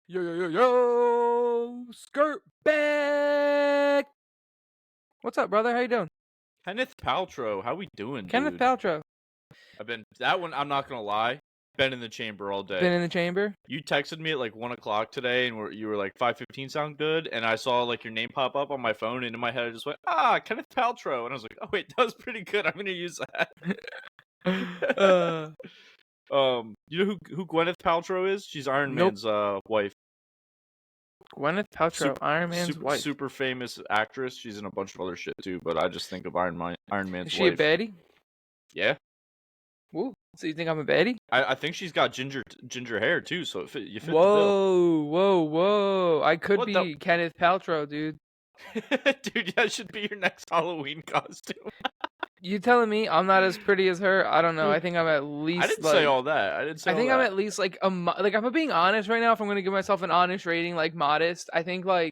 Yo, yo, yo, yo! Skirt back! What's up, brother? How you doing? Kenneth Paltrow, how we doing, Kenneth dude? Paltrow. I've been that one. I'm not gonna lie, been in the chamber all day. Been in the chamber? You texted me at like 1 o'clock today, and you were like 5:15 sound good, and I saw like your name pop up on my phone, and in my head I just went Kenneth Paltrow, and I was like, oh wait, that was pretty good. I'm gonna use that. uh, You know who Gwyneth Paltrow is? She's Iron nope. Man's wife. Gwyneth Paltrow, Iron Man's wife. Super famous actress. She's in a bunch of other shit too, but I just think of Iron Man's Is she wife. a baddie? Yeah. Woo. So you think I'm a baddie? I think she's got ginger hair too, so you fit the bill. Whoa. I could What be Kenneth Paltrow, dude. Dude, that should be your next Halloween costume. You telling me I'm not as pretty as her? I don't know. I think I'm at least I didn't say all that. I didn't say I think all I'm that. at least like like if I'm being honest right now, if I'm gonna give myself an honest rating, like modest, I think like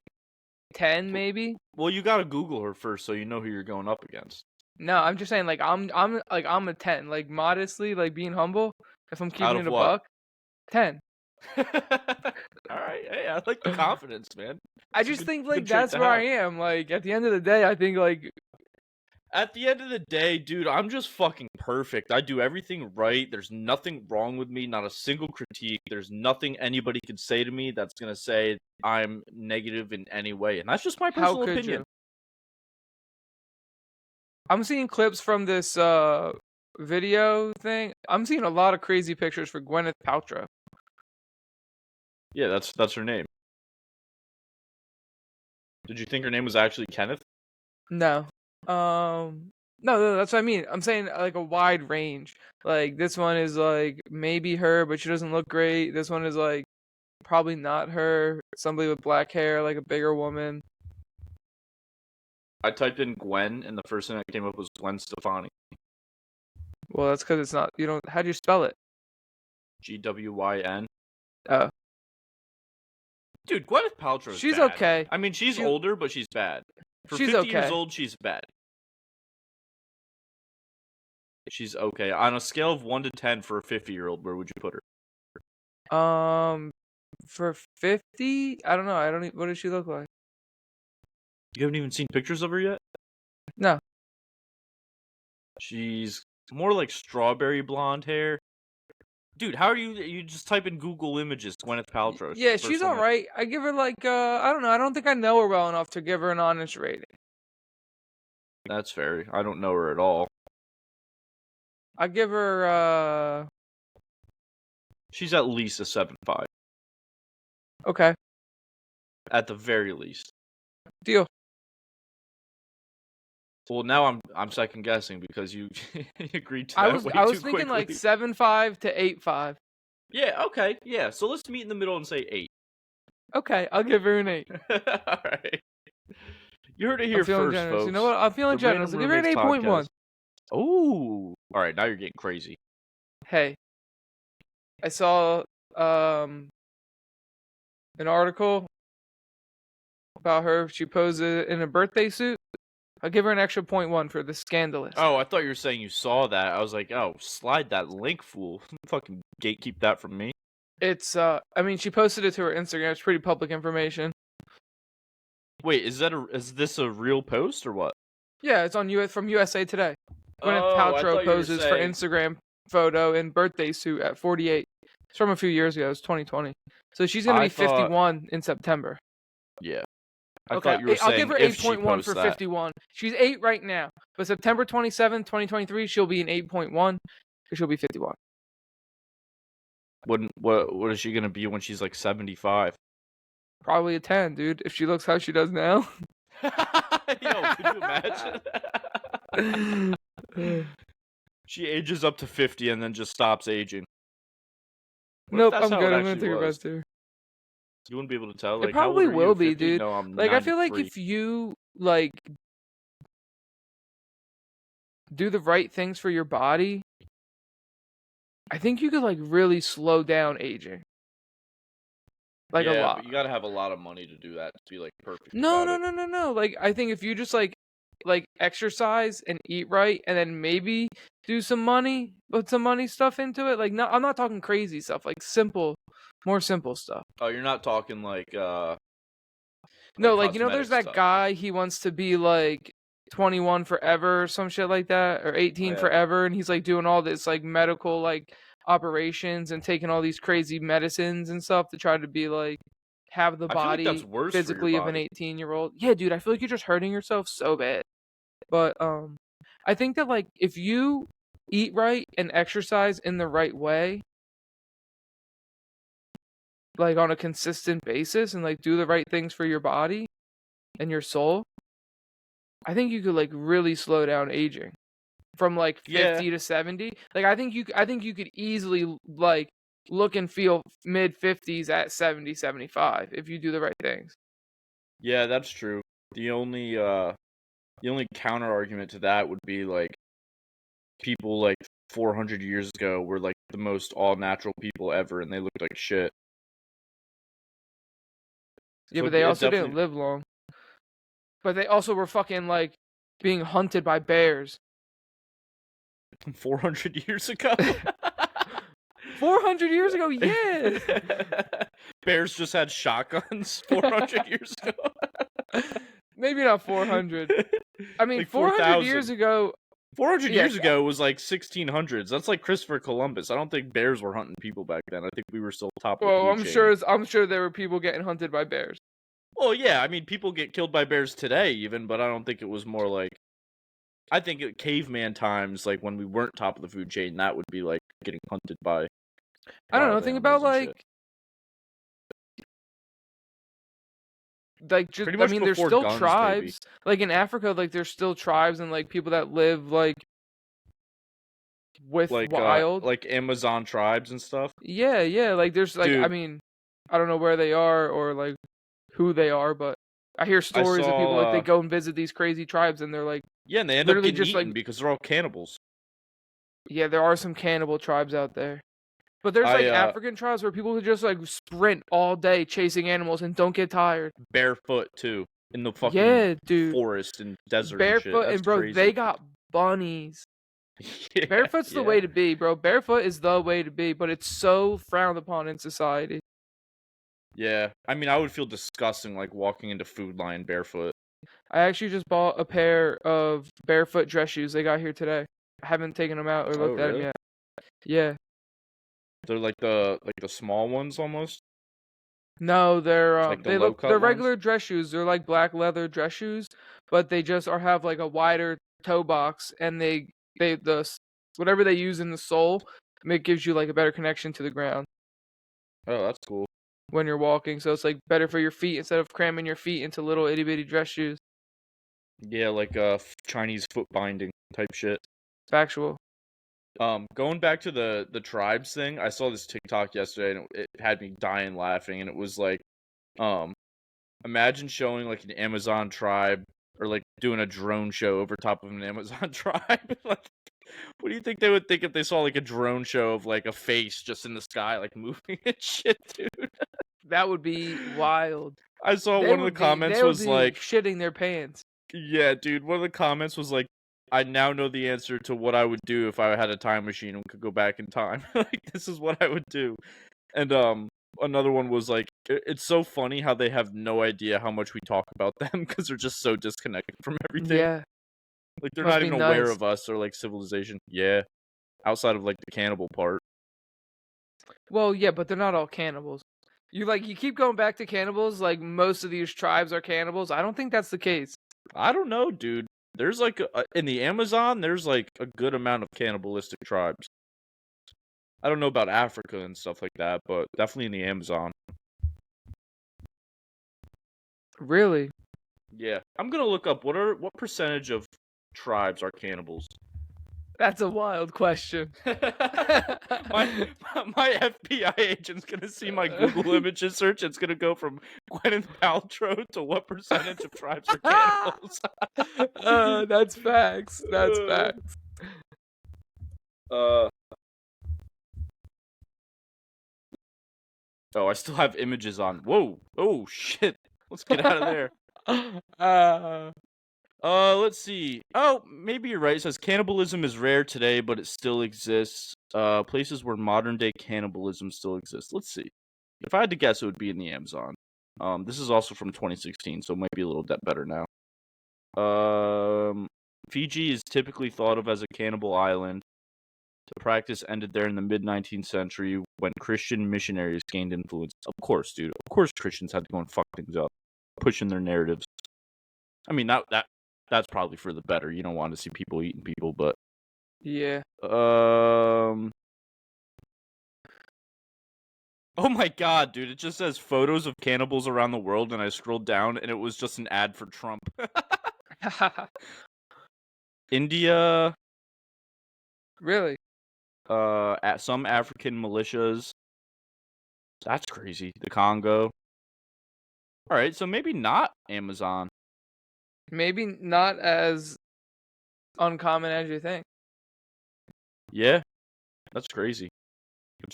10 maybe. Well, you gotta Google her first so you know who you're going up against. No, I'm just saying like I'm a 10. Like modestly, like being humble, if I'm keeping it a what? buck, 10. Alright, hey, I like the confidence, man. I just think like that's where I am. Like at the end of the day, I think like at the end of the day, dude, I'm just fucking perfect. I do everything right. There's nothing wrong with me, not a single critique. There's nothing anybody can say to me that's gonna say I'm negative in any way. And that's just my personal opinion. You? I'm seeing clips from this video thing. I'm seeing a lot of crazy pictures for Gwyneth Paltrow. Yeah, that's her name. Did you think her name was actually Kenneth? No. No, that's what I mean. I'm saying like a wide range. Like this one is like maybe her, but she doesn't look great. This one is like probably not her. Somebody with black hair, like a bigger woman. I typed in Gwen, and the first thing that came up was Gwen Stefani. Well, that's because it's not. You don't. How do you spell it? Gwyn. Oh. Dude, Gwyneth Paltrow. She's bad. okay. I mean, she's older, but she's bad. For she's 50 okay. years old, she's bad. She's okay. On a scale of 1 to 10 for a 50-year-old, where would you put her? For 50, I don't know. I don't. What does she look like? You haven't even seen pictures of her yet? No. She's more like strawberry blonde hair. Dude, how are you just type in Google Images Gwyneth Paltrow? Yeah, she's alright. I give her like I don't know. I don't think I know her well enough to give her an honest rating. That's fair. I don't know her at all. I give her she's at least a 7.5. Okay. At the very least. Deal. Well, now I'm second guessing because you agreed to that I was thinking quickly. like 7.5 to 8.5. Yeah, okay. Yeah, so let's meet in the middle and say 8. Okay, I'll give her an 8. Alright. You heard it here first, generous. folks. You know what? I'm feeling generous. I'll give her an 8.1. Oh. Alright, now you're getting crazy. Hey. I saw an article about her. She posed in a birthday suit. I'll give her an extra 0.1 for the scandalous. Oh, I thought you were saying you saw that. I was like, oh, slide that link, fool. Fucking gatekeep that from me. It's, I mean, she posted it to her Instagram. It's pretty public information. Wait, is this a real post or what? Yeah, it's on from USA Today. Gwyneth Paltrow poses for Instagram photo in birthday suit at 48. It's from a few years ago. It's 2020. So she's going to be 51 in September. Yeah. I thought you were saying I'll give her 8.1 for 51. She's 8 right now. But September 27, 2023, she'll be an 8.1 because she'll be 51. What is she going to be when she's like 75? Probably a 10, dude, if she looks how she does now. Yo, could you imagine? She ages up to 50 and then just stops aging. Nope, I'm good. I'm going to take her best here. You wouldn't be able to tell? Like, it probably will be, dude. No, I'm like, 93. I feel like if you, like, do the right things for your body, I think you could, like, really slow down aging. Like, a lot. But you gotta have a lot of money to do that, to be, like, perfect. No. Like, I think if you just, like, exercise and eat right, and then maybe do some money, put some money stuff into it. Like, no, I'm not talking crazy stuff. Like simple, more simple stuff. Oh, you're not talking No, like like there's cosmetic that stuff. guy. He wants to be like 21 forever or some shit like that, or 18 Yeah. forever, and he's like doing all this like medical like operations and taking all these crazy medicines and stuff to try to be like have the I feel like that's body worse for your physically of an body. 18-year-old. Yeah, dude, I feel like you're just hurting yourself so bad. But I think that like if you eat right and exercise in the right way, like on a consistent basis and like do the right things for your body and your soul, I think you could like really slow down aging from like Yeah. 50 to 70. Like I think you could easily like look and feel mid 50s at 70, 75 if you do the right things. Yeah, that's true. The only the only counter argument to that would be like people like 400 years ago were like the most all natural people ever and they looked like shit. Yeah, So but they it also didn't definitely live long. But they also were fucking like being hunted by bears. 400 years ago. 400 years ago, yeah. Bears just had shotguns 400 years ago. Maybe not 400. I mean, Like 400 years 4,000. ago, 400 yeah, years ago was like 1600s. That's like Christopher Columbus. I don't think bears were hunting people back then. I think we were still top of the well, food chain. I'm sure there were people getting hunted by bears. Well, yeah, I mean, people get killed by bears today, even, but I don't think it was more like. I think at caveman times, like when we weren't top of the food chain, that would be like getting hunted by I don't know, wild think about animals and shit. like just Pretty I much mean there's before still guns, maybe. tribes. Like in Africa, like there's still tribes and like people that live like with wild. Like Amazon tribes and stuff. Yeah, yeah, like there's like I Dude, mean, I don't know where they are or like who they are, but I hear I stories of people like saw, they go and visit these crazy tribes and they're like yeah, and they end up literally getting just like eaten because they're all cannibals. yeah, there are some cannibal tribes out there. But there's I like African tribes where people who just like sprint all day chasing animals and don't get tired. barefoot too in the fucking Yeah, dude. forest and desert and shit. Barefoot That's and bro, they crazy. got bunnies. Yeah, Barefoot's the yeah, way to be, bro. Barefoot is the way to be, but it's so frowned upon in society. yeah. I mean, I would feel disgusting like walking into Food Lion barefoot. I actually just bought a pair of barefoot dress shoes. They got here today. I haven't taken them out or Oh, looked at them really? yet. Yeah. They're like the small ones almost, No, they're like the low they're cut ones. regular dress shoes. They're like black leather dress shoes, but they just are have like a wider toe box and whatever they use in the sole, it gives you like a better connection to the ground Oh, that's cool. when you're walking. So it's like better for your feet instead of cramming your feet into little itty bitty dress shoes. Yeah, like Chinese foot binding type shit. Factual. Going back to the tribes thing, I saw this TikTok yesterday and it had me dying laughing, and it was like, um, imagine showing like an Amazon tribe or like doing a drone show over top of an Amazon tribe. Like, what do you think they would think if they saw like a drone show of like a face just in the sky, like moving and shit, dude? That would be wild. I saw one of the comments They would was be like, shitting their pants. yeah, dude. One of the comments was like, I now know the answer to what I would do if I had a time machine and could go back in time. Like, this is what I would do. And another one was like, it's so funny how they have no idea how much we talk about them because they're just so disconnected from everything. Yeah, Like, they're must not be even aware nice. of us or like civilization. Yeah, outside of like the cannibal part. Well, yeah, but they're not all cannibals. You keep going back to cannibals, like most of these tribes are cannibals. I don't think that's the case. I don't know, dude. There's like in the Amazon, there's like a good amount of cannibalistic tribes. I don't know about Africa and stuff like that, but definitely in the Amazon. Really? Yeah, I'm gonna look up what percentage of tribes are cannibals. That's a wild question. my my FBI agent's gonna see my Google images search. It's gonna go from Gwyneth Paltrow to what percentage of tribes are cannibals. That's facts. That's facts. uh. Oh, I still have images on. Whoa! Oh shit! Let's get out of there. Uh, Let's see. Oh, maybe you're right. It says cannibalism is rare today, but it still exists. Places where modern day cannibalism still exists. Let's see. If I had to guess, it would be in the Amazon. This is also from 2016, so it might be a little bit better now. Um, Fiji is typically thought of as a cannibal island. The practice ended there in the mid 19th century when Christian missionaries gained influence. Of course, dude. Of course, Christians had to go and fuck things up, pushing their narratives. I mean, that's probably for the better. You don't want to see people eating people, but Yeah. oh my god, dude! It just says photos of cannibals around the world, and I scrolled down, and it was just an ad for Trump. India, Really? at some African militias. That's crazy. The Congo. All right, so maybe not Amazon. Maybe not as uncommon as you think. Yeah, that's crazy.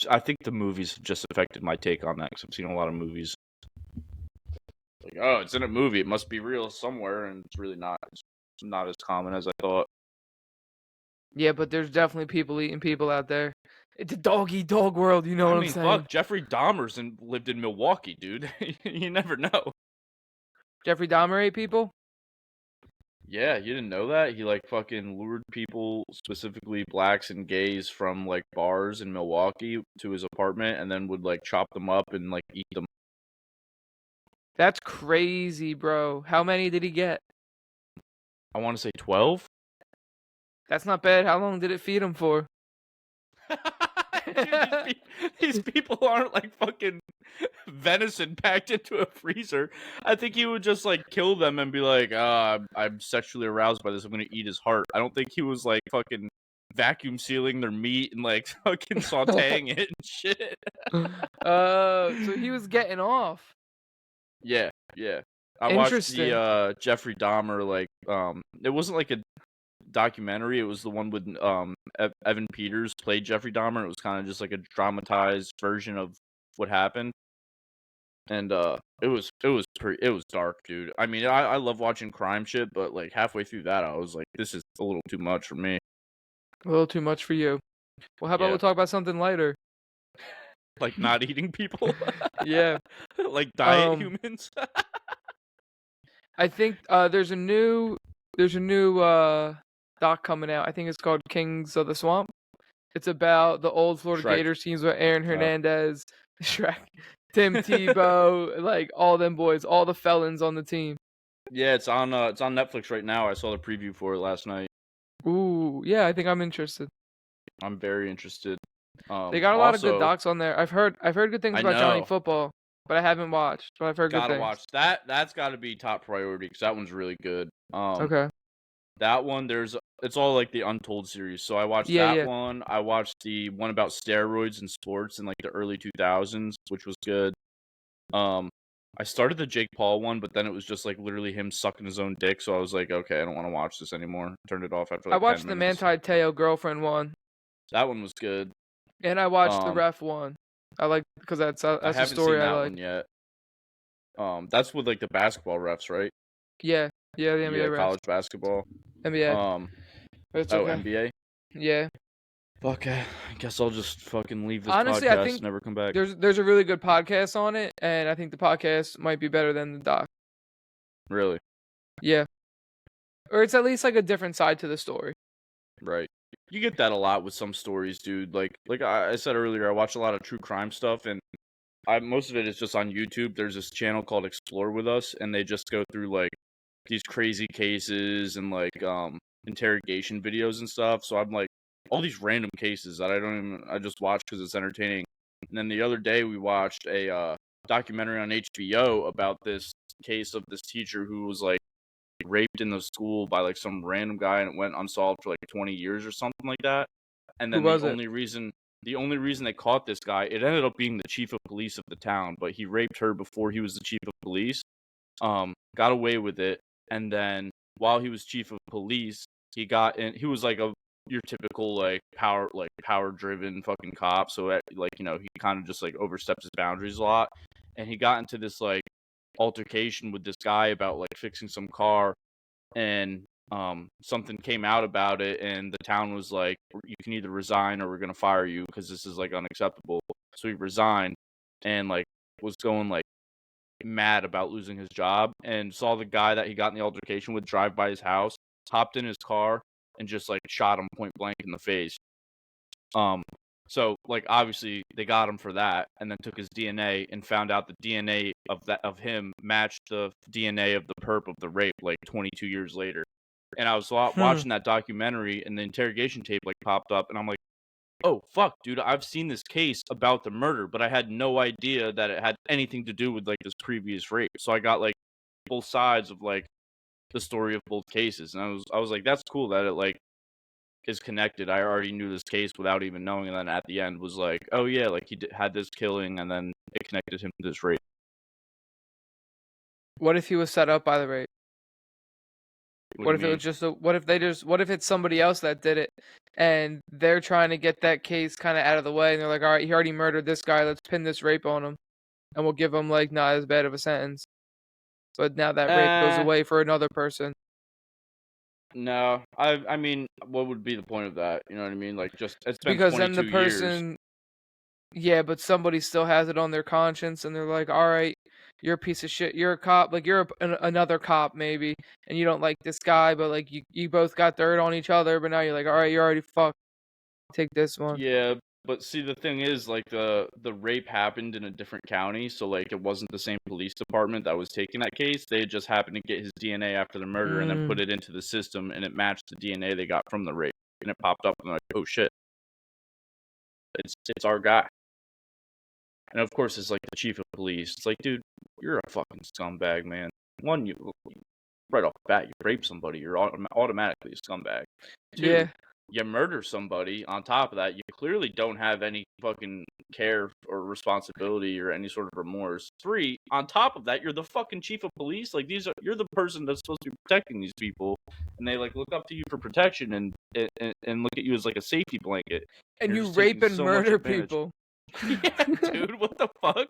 I think the movies have just affected my take on that because I've seen a lot of movies. Like, oh, it's in a movie. It must be real somewhere, and it's really not. It's not as common as I thought. Yeah, but there's definitely people eating people out there. It's a dog eat dog world, you know I what I'm mean, saying? fuck, Jeffrey Dahmer's lived in Milwaukee, dude. You never know. Jeffrey Dahmer ate people? Yeah, you didn't know that? He like fucking lured people, specifically blacks and gays, from like bars in Milwaukee to his apartment, and then would like chop them up and like eat them. That's crazy, bro. How many did he get? I want to say 12. That's not bad. How long did it feed him for? Dude, these people aren't like fucking venison packed into a freezer. I think he would just like kill them and be like, I'm sexually aroused by this. I'm gonna eat his heart. I don't think he was like fucking vacuum sealing their meat and like fucking sauteing it and shit. So he was getting off. Yeah, yeah. I watched the Interesting. Jeffrey Dahmer it wasn't like a documentary. It was the one with Evan Peters played Jeffrey Dahmer. It was kind of just like a dramatized version of what happened. And it was dark, dude. I mean, I love watching crime shit, but like halfway through that I was like, this is a little too much for me. A little too much for you. Well, how about we Yeah. talk about something lighter? Like not eating people. Yeah. Like diet Um, humans. I think there's a new doc coming out. I think it's called Kings of the Swamp. It's about the old Florida Shrek. Gators teams with Aaron Uh, Hernandez, Shrek, Tim Tebow, like all them boys, all the felons on the team. yeah, it's on Netflix right now. I saw the preview for it last night. Ooh, yeah, I think I'm interested. I'm very interested. They got a lot of good Also, docs on there. I've heard good things I about Johnny know. Football, but I haven't watched. But I've heard good Gotta things. watch that. That's got to be top priority because that one's really good. Okay. That one it's all like the Untold series. So I watched Yeah, that yeah. one. I watched the one about steroids and sports in like the early 2000s, which was good. Um, I started the Jake Paul one, but then it was just like literally him sucking his own dick. So I was like, okay, I don't want to watch this anymore. Turned it off after I like 10 watched the minutes. Manti Te'o girlfriend one, That one was good. and I watched the Um, ref one. I like because I that's a haven't seen story I that like. one yet. That's with like the basketball refs, right? Yeah, yeah, the Yeah, NBA refs, college basketball. NBA. Um, But it's oh, okay. NBA. Yeah. Fuck, I guess I'll just fucking leave this Honestly, I podcast and think never come back. there's a really good podcast on it, and I think the podcast might be better than the doc. Really? Yeah. Or it's at least like a different side to the story. Right. You get that a lot with some stories, dude. Like I said earlier, I watch a lot of true crime stuff, and most of it is just on YouTube. There's this channel called Explore With Us, and they just go through like these crazy cases and like interrogation videos and stuff. So I'm like all these random cases that I just watch because it's entertaining. And then the other day we watched a documentary on HBO about this case of this teacher who was like raped in the school by like some random guy and it went unsolved for like 20 years or something like that. And Who then was it? the only reason they caught this guy, it ended up being the chief of police of the town, but he raped her before he was the chief of police. Got away with it, and then while he was chief of police, he was like a your typical power driven fucking cop, so like he kind of just like oversteps his boundaries a lot, and he got into this like altercation with this guy about like fixing some car, and something came out about it, and the town was like, you can either resign or we're gonna fire you because this is like unacceptable. So he resigned and like was going like mad about losing his job, and saw the guy that he got in the altercation with drive by his house, hopped in his car, and just like shot him point blank in the face. Um, so like obviously they got him for that, and then took his DNA and found out the DNA of him matched the DNA of the perp of the rape like 22 years later. And I was Hmm. watching that documentary, and the interrogation tape like popped up, and I'm like, oh fuck, dude, I've seen this case about the murder, but I had no idea that it had anything to do with like this previous rape. So I got like both sides of like the story of both cases, and I was like, that's cool that it like is connected. I already knew this case without even knowing, and then at the end was like, oh yeah, like had this killing, and then it connected him to this rape. What if he was set up by the rape? What do What you if it was mean? just a what if it's somebody else that did it and they're trying to get that case kind of out of the way and they're like, all right, he already murdered this guy. Let's pin this rape on him and we'll give him like not as bad of a sentence. But now that rape goes Uh away for another person no. I mean, what would be the point of that? You know what I mean? Like, just it's been because then the 22 years. person, yeah, but somebody still has it on their conscience and they're like, all right, you're a piece of shit. You're a cop. Like you're another cop maybe and you don't like this guy, but like you both got dirt on each other. But now you're like, all right, you're already fucked. Take this one. Yeah, but see, the thing is, like the rape happened in a different county, so like it wasn't the same police department that was taking that case. They just happened to get his DNA after the murder and then Mm. put it into the system, and it matched the DNA they got from the rape, and it popped up, and they're like, oh shit, it's our guy. And of course, it's like the chief of police. It's like, dude, you're a fucking scumbag, man. One, you right off the bat, you rape somebody, you're automatically a scumbag. Two, Yeah. you murder somebody. On top of that, you clearly don't have any fucking care or responsibility or any sort of remorse. Three, on top of that, you're the fucking chief of police. Like you're the person that's supposed to be protecting these people, and they like look up to you for protection and look at you as like a safety blanket. And You're you just rape taking and so much murder advantage. people. Yeah, dude, what the fuck?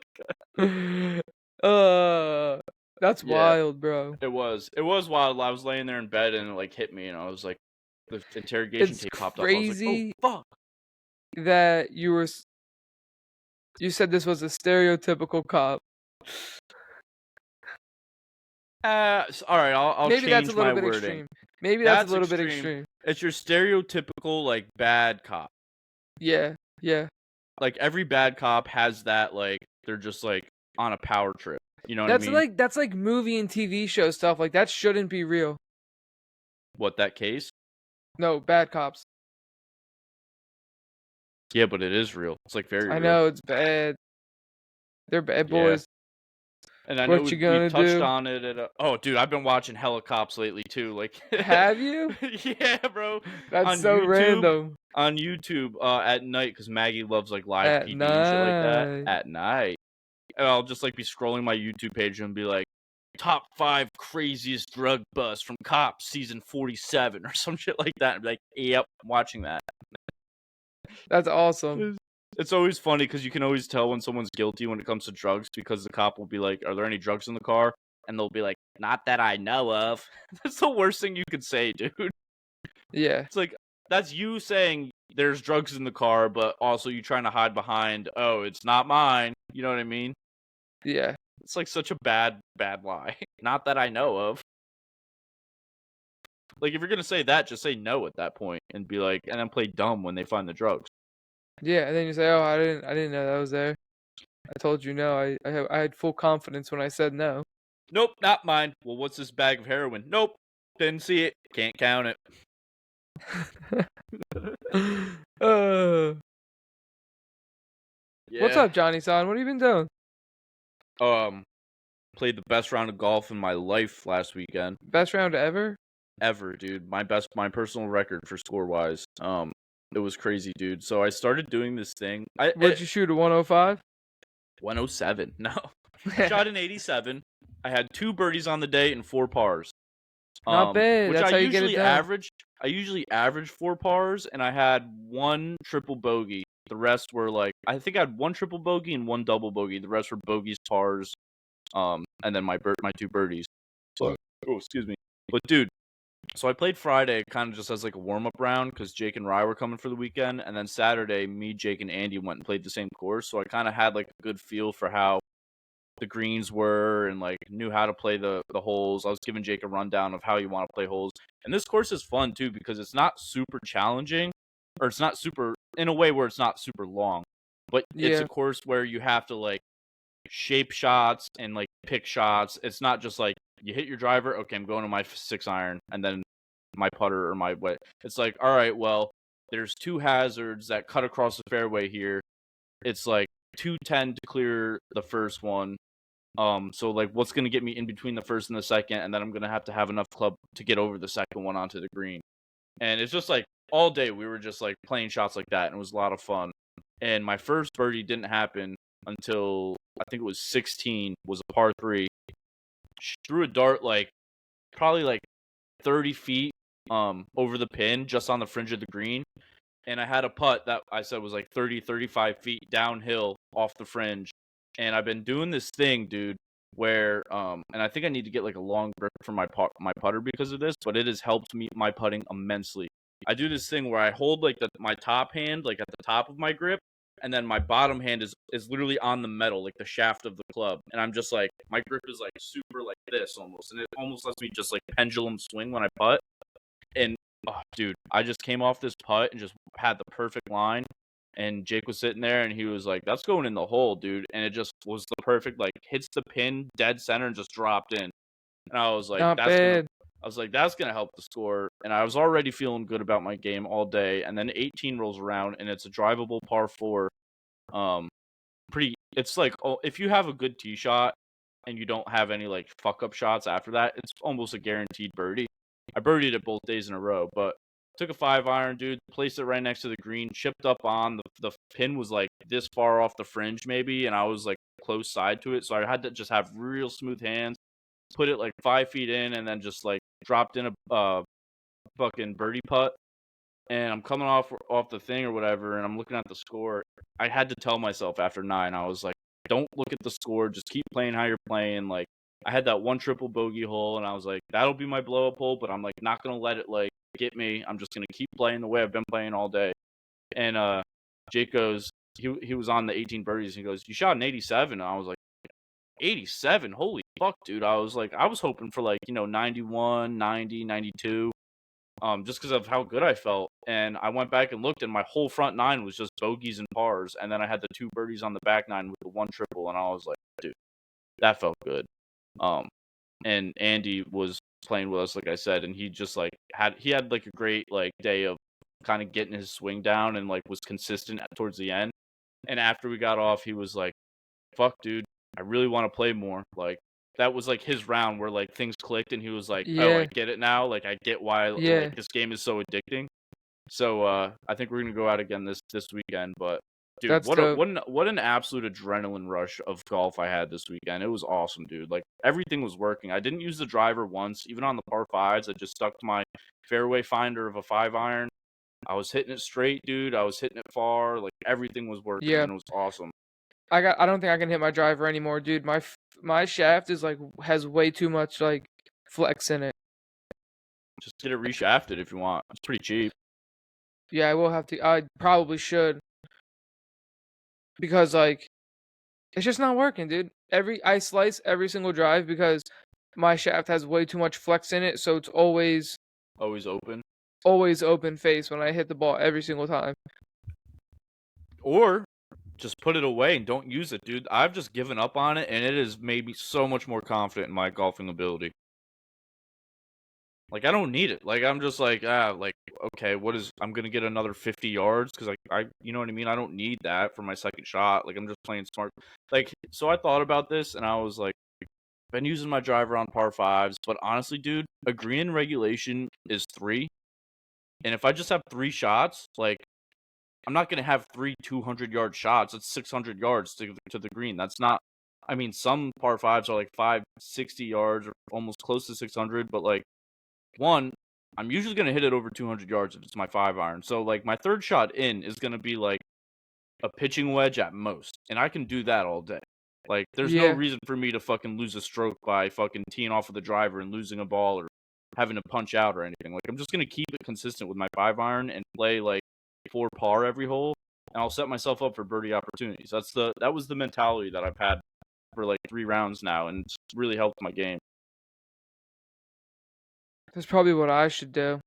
uh, that's Yeah, wild, bro. it was wild. I was laying there in bed and it like hit me, and I was like, the interrogation It's tape popped up. I was like, oh crazy fuck. that you said this was a stereotypical cop. All right, I'll Maybe that's a change little my bit wording. extreme. Maybe that's a That's little bit extreme. extreme. It's your stereotypical like bad cop. Yeah, yeah. Like every bad cop has that like they're just like on a power trip. You know what I mean? That's like movie and TV show stuff. Like that shouldn't be real. What, that case? No, bad cops. Yeah, but it is real. It's like very I real. know it's bad. They're bad Yeah. boys. And I know What you we've gonna touched do? on it at oh dude, I've been watching Helicops lately too. Like Have you? yeah, bro. That's On so YouTube, random. at night, because Maggie loves like live At PD and shit like that night. at night. And I'll just like be scrolling my YouTube page and be like, top 5 craziest drug busts from Cops season 47 or some shit like that. And be like, yep, I'm watching that. That's awesome. It's always funny because you can always tell when someone's guilty when it comes to drugs, because the cop will be like, are there any drugs in the car? And they'll be like, not that I know of. That's the worst thing you could say, dude. Yeah, It's like, that's you saying there's drugs in the car, but also you trying to hide behind, oh, it's not mine. You know what I mean? yeah, It's like such a bad lie. Not that I know of. Like, if you're gonna say that, just say no at that point and be like, and then play dumb when they find the drugs. yeah. And then you say, "Oh, I didn't know that was there. I told you no. I had full confidence when I said no." Nope, not mine. Well, what's this bag of heroin? Nope, didn't see it. Can't count it. uh, what's Yeah. up, Johnny San? What have you been doing? Um, Played the best round of golf in my life last weekend Best round ever? ever, dude. My personal record for score wise. It was crazy, dude. So I started doing this thing. What'd you shoot, a 105? 107. No, shot an 87. I had 2 birdies on the day and 4 pars. Not bad. Which That's I how you get it usually done. average. I usually average 4 pars, and I had 1 triple bogey. The rest were like, I think I had 1 triple bogey and 1 double bogey. The rest were bogeys, pars, and then my 2 birdies. Oh, excuse me. But dude, So I played Friday kind of just as like a warm up round because Jake and Rye were coming for the weekend, and then Saturday, me, Jake, and Andy went and played the same course. So I kind of had like a good feel for how the greens were and like knew how to play the holes. I was giving Jake a rundown of how you want to play holes. And this course is fun too because it's not super challenging, or it's not super in a way where it's not super long. But it's a Yeah. course where you have to like shape shots and like pick shots. It's not just like you hit your driver, okay, I'm going to my 6 iron and then my putter or my what. It's like, all right, well, there's two hazards that cut across the fairway here. It's like 210 to clear the first one. So like what's gonna get me in between the first and the second, and then I'm gonna have enough club to get over the second one onto the green. And it's just like all day we were just like playing shots like that, and it was a lot of fun. And my first birdie didn't happen until I think it was 16, was a par three. Threw a dart like probably like 30 feet over the pin just on the fringe of the green. And I had a putt that I said was like 30, 35 feet downhill off the fringe. And I've been doing this thing, dude, where and I think I need to get like a long grip for my putter because of this, but it has helped me my putting immensely. I do this thing where I hold like my top hand like at the top of my grip, and then my bottom hand is literally on the metal, like the shaft of the club. And I'm just like my grip is like super like this almost, and it almost lets me just like pendulum swing when I putt. And oh, dude, I just came off this putt and just had the perfect line. And Jake was sitting there and he was like, "That's going in the hole, dude." And it just was the perfect like hits the pin dead center and just dropped in. And I was like, Not bad. that's gonna help the score. And I was already feeling good about my game all day. And then 18 rolls around and it's a drivable par four. Um, pretty. It's like, oh, if you have a good tee shot and you don't have any like fuck up shots after that, it's almost a guaranteed birdie. I birdied it both days in a row, but took a 5 iron, dude, placed it right next to the green, chipped up on the pin was like this far off the fringe maybe, and I was like close side to it, so I had to just have real smooth hands, put it like 5 feet in, and then just like dropped in a fucking birdie putt. And I'm coming off the thing or whatever, and I'm looking at the score. I had to tell myself after 9, I was like, don't look at the score, just keep playing how you're playing. Like I had that one triple bogey hole, and I was like, that'll be my blow up hole, but I'm like not gonna let it like get me. I'm just gonna keep playing the way I've been playing all day. And Jake goes, he was on the 18 birdies, and he goes, you shot an 87. And I was like, 87? Holy fuck, dude. I was like, I was hoping for like 91, 90, 92. Just because of how good I felt. And I went back and looked, and my whole front nine was just bogeys and pars. And then I had the 2 birdies on the back nine with the 1 triple, and I was like, dude, that felt good. Um, and Andy was playing with us, like I said, and he just like had like a great like day of kind of getting his swing down and like was consistent towards the end. And after we got off, he was like, "Fuck, dude, I really want to play more." Like that was like his round where like things clicked, and he was like, "Oh, I Yeah. get it now. Like I get why like Yeah. this game is so addicting." So I think we're gonna go out again this weekend. But dude, That's dope. what an absolute adrenaline rush of golf I had this weekend. It was awesome, dude. Like everything was working. I didn't use the driver once, even on the par fives. I just stuck to my fairway finder of a 5 iron. I was hitting it straight, dude. I was hitting it far. Like everything was working, Yeah. and it was awesome. I don't think I can hit my driver anymore, dude. My shaft is like has way too much like flex in it. Just get it reshafted if you want. It's pretty cheap. Yeah, I will have to. I probably should because like it's just not working, dude. I slice every single drive because my shaft has way too much flex in it, so it's Always open. always open face when I hit the ball every single time. Or just put it away and don't use it, dude. I've just given up on it, and it has made me so much more confident in my golfing ability. Like I don't need it. Like I'm just like like okay, I'm gonna get another 50 yards because I you know what I mean. I don't need that for my second shot. Like I'm just playing smart. Like so I thought about this and I was like, been using my driver on par fives, but honestly, dude, a green in regulation is 3, and if I just have 3 shots, like I'm not gonna have 3 200-yard shots. It's 600 yards to the green. That's not. I mean, some par fives are like 560 yards or almost close to 600, but like one, I'm usually gonna hit it over 200 yards if it's my 5 iron. So like my third shot in is gonna be like a pitching wedge at most, and I can do that all day. Like there's no Yeah, reason for me to fucking lose a stroke by fucking teeing off of the driver and losing a ball or having to punch out or anything. Like I'm just gonna keep it consistent with my 5-iron and play like 4 par every hole, and I'll set myself up for birdie opportunities. That was the mentality that I've had for like 3 rounds now, and it's really helped my game. That's probably what I should do.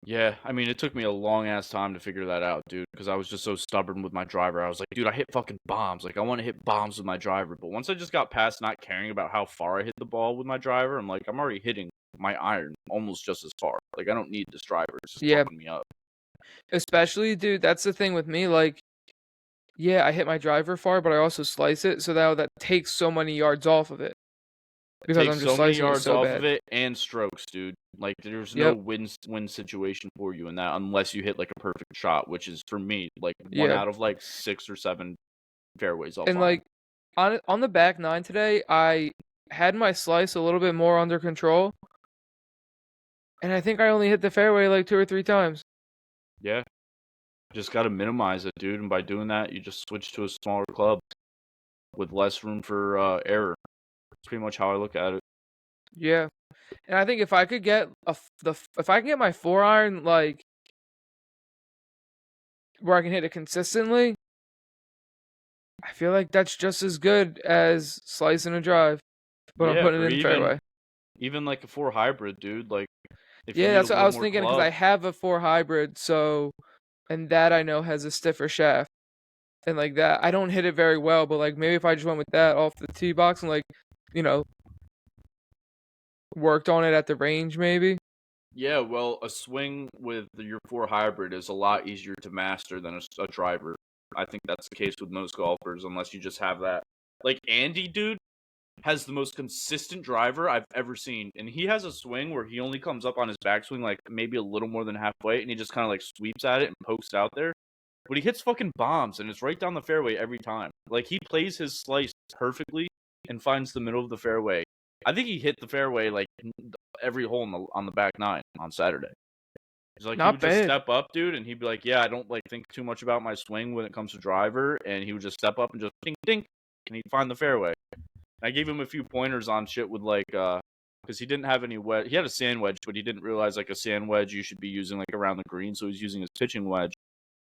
Yeah, I mean, it took me a long ass time to figure that out, dude, because I was just so stubborn with my driver. I was like, dude, I hit fucking bombs. Like, I want to hit bombs with my driver. But once I just got past not caring about how far I hit the ball with my driver, I'm like, I'm already hitting my iron almost just as far. Like, I don't need this driver. It's just Yeah, fucking me up. especially, dude, that's the thing with me. Like, yeah, I hit my driver far, but I also slice it, so that takes so many yards off of it It because takes I'm just so many slicing it yards so off of bad. it and strokes, dude. Like, there's no Yep. win situation for you in that unless you hit like a perfect shot, which is for me like one Yeah. out of like 6 or 7 fairways I'll And find. like on the back nine today, I had my slice a little bit more under control, and I think I only hit the fairway like 2 or 3 times. Yeah. Just got to minimize it, dude. And by doing that, you just switch to a smaller club with less room for error. That's pretty much how I look at it. Yeah. And I think if I could get if I can get my 4-iron like where I can hit it consistently, I feel like that's just as good as slicing a drive, but I'm Yeah, putting or it in the fairway. even like a 4 hybrid, dude. Like if you Yeah, need a that's what I little was more thinking because I club, have a 4 hybrid, so and that I know has a stiffer shaft. And like that, I don't hit it very well, but like maybe if I just went with that off the tee box and like, you know, worked on it at the range, maybe. yeah. Well, a swing with your 4 hybrid is a lot easier to master than a driver. I think that's the case with most golfers, unless you just have that. Like Andy, dude, has the most consistent driver I've ever seen. And he has a swing where he only comes up on his backswing like maybe a little more than halfway, and he just kind of like sweeps at it and pokes it out there. But he hits fucking bombs, and it's right down the fairway every time. Like he plays his slice perfectly and finds the middle of the fairway. I think he hit the fairway like every hole on the back nine on Saturday. He's like he Not would just bad. step up, dude, and he'd be like, "Yeah, I don't like think too much about my swing when it comes to driver," and he would just step up and just ding ding, and he'd find the fairway. I gave him a few pointers on shit with like because he didn't have any wedge. He had a sand wedge, but he didn't realize like a sand wedge you should be using like around the green, so he's using his pitching wedge.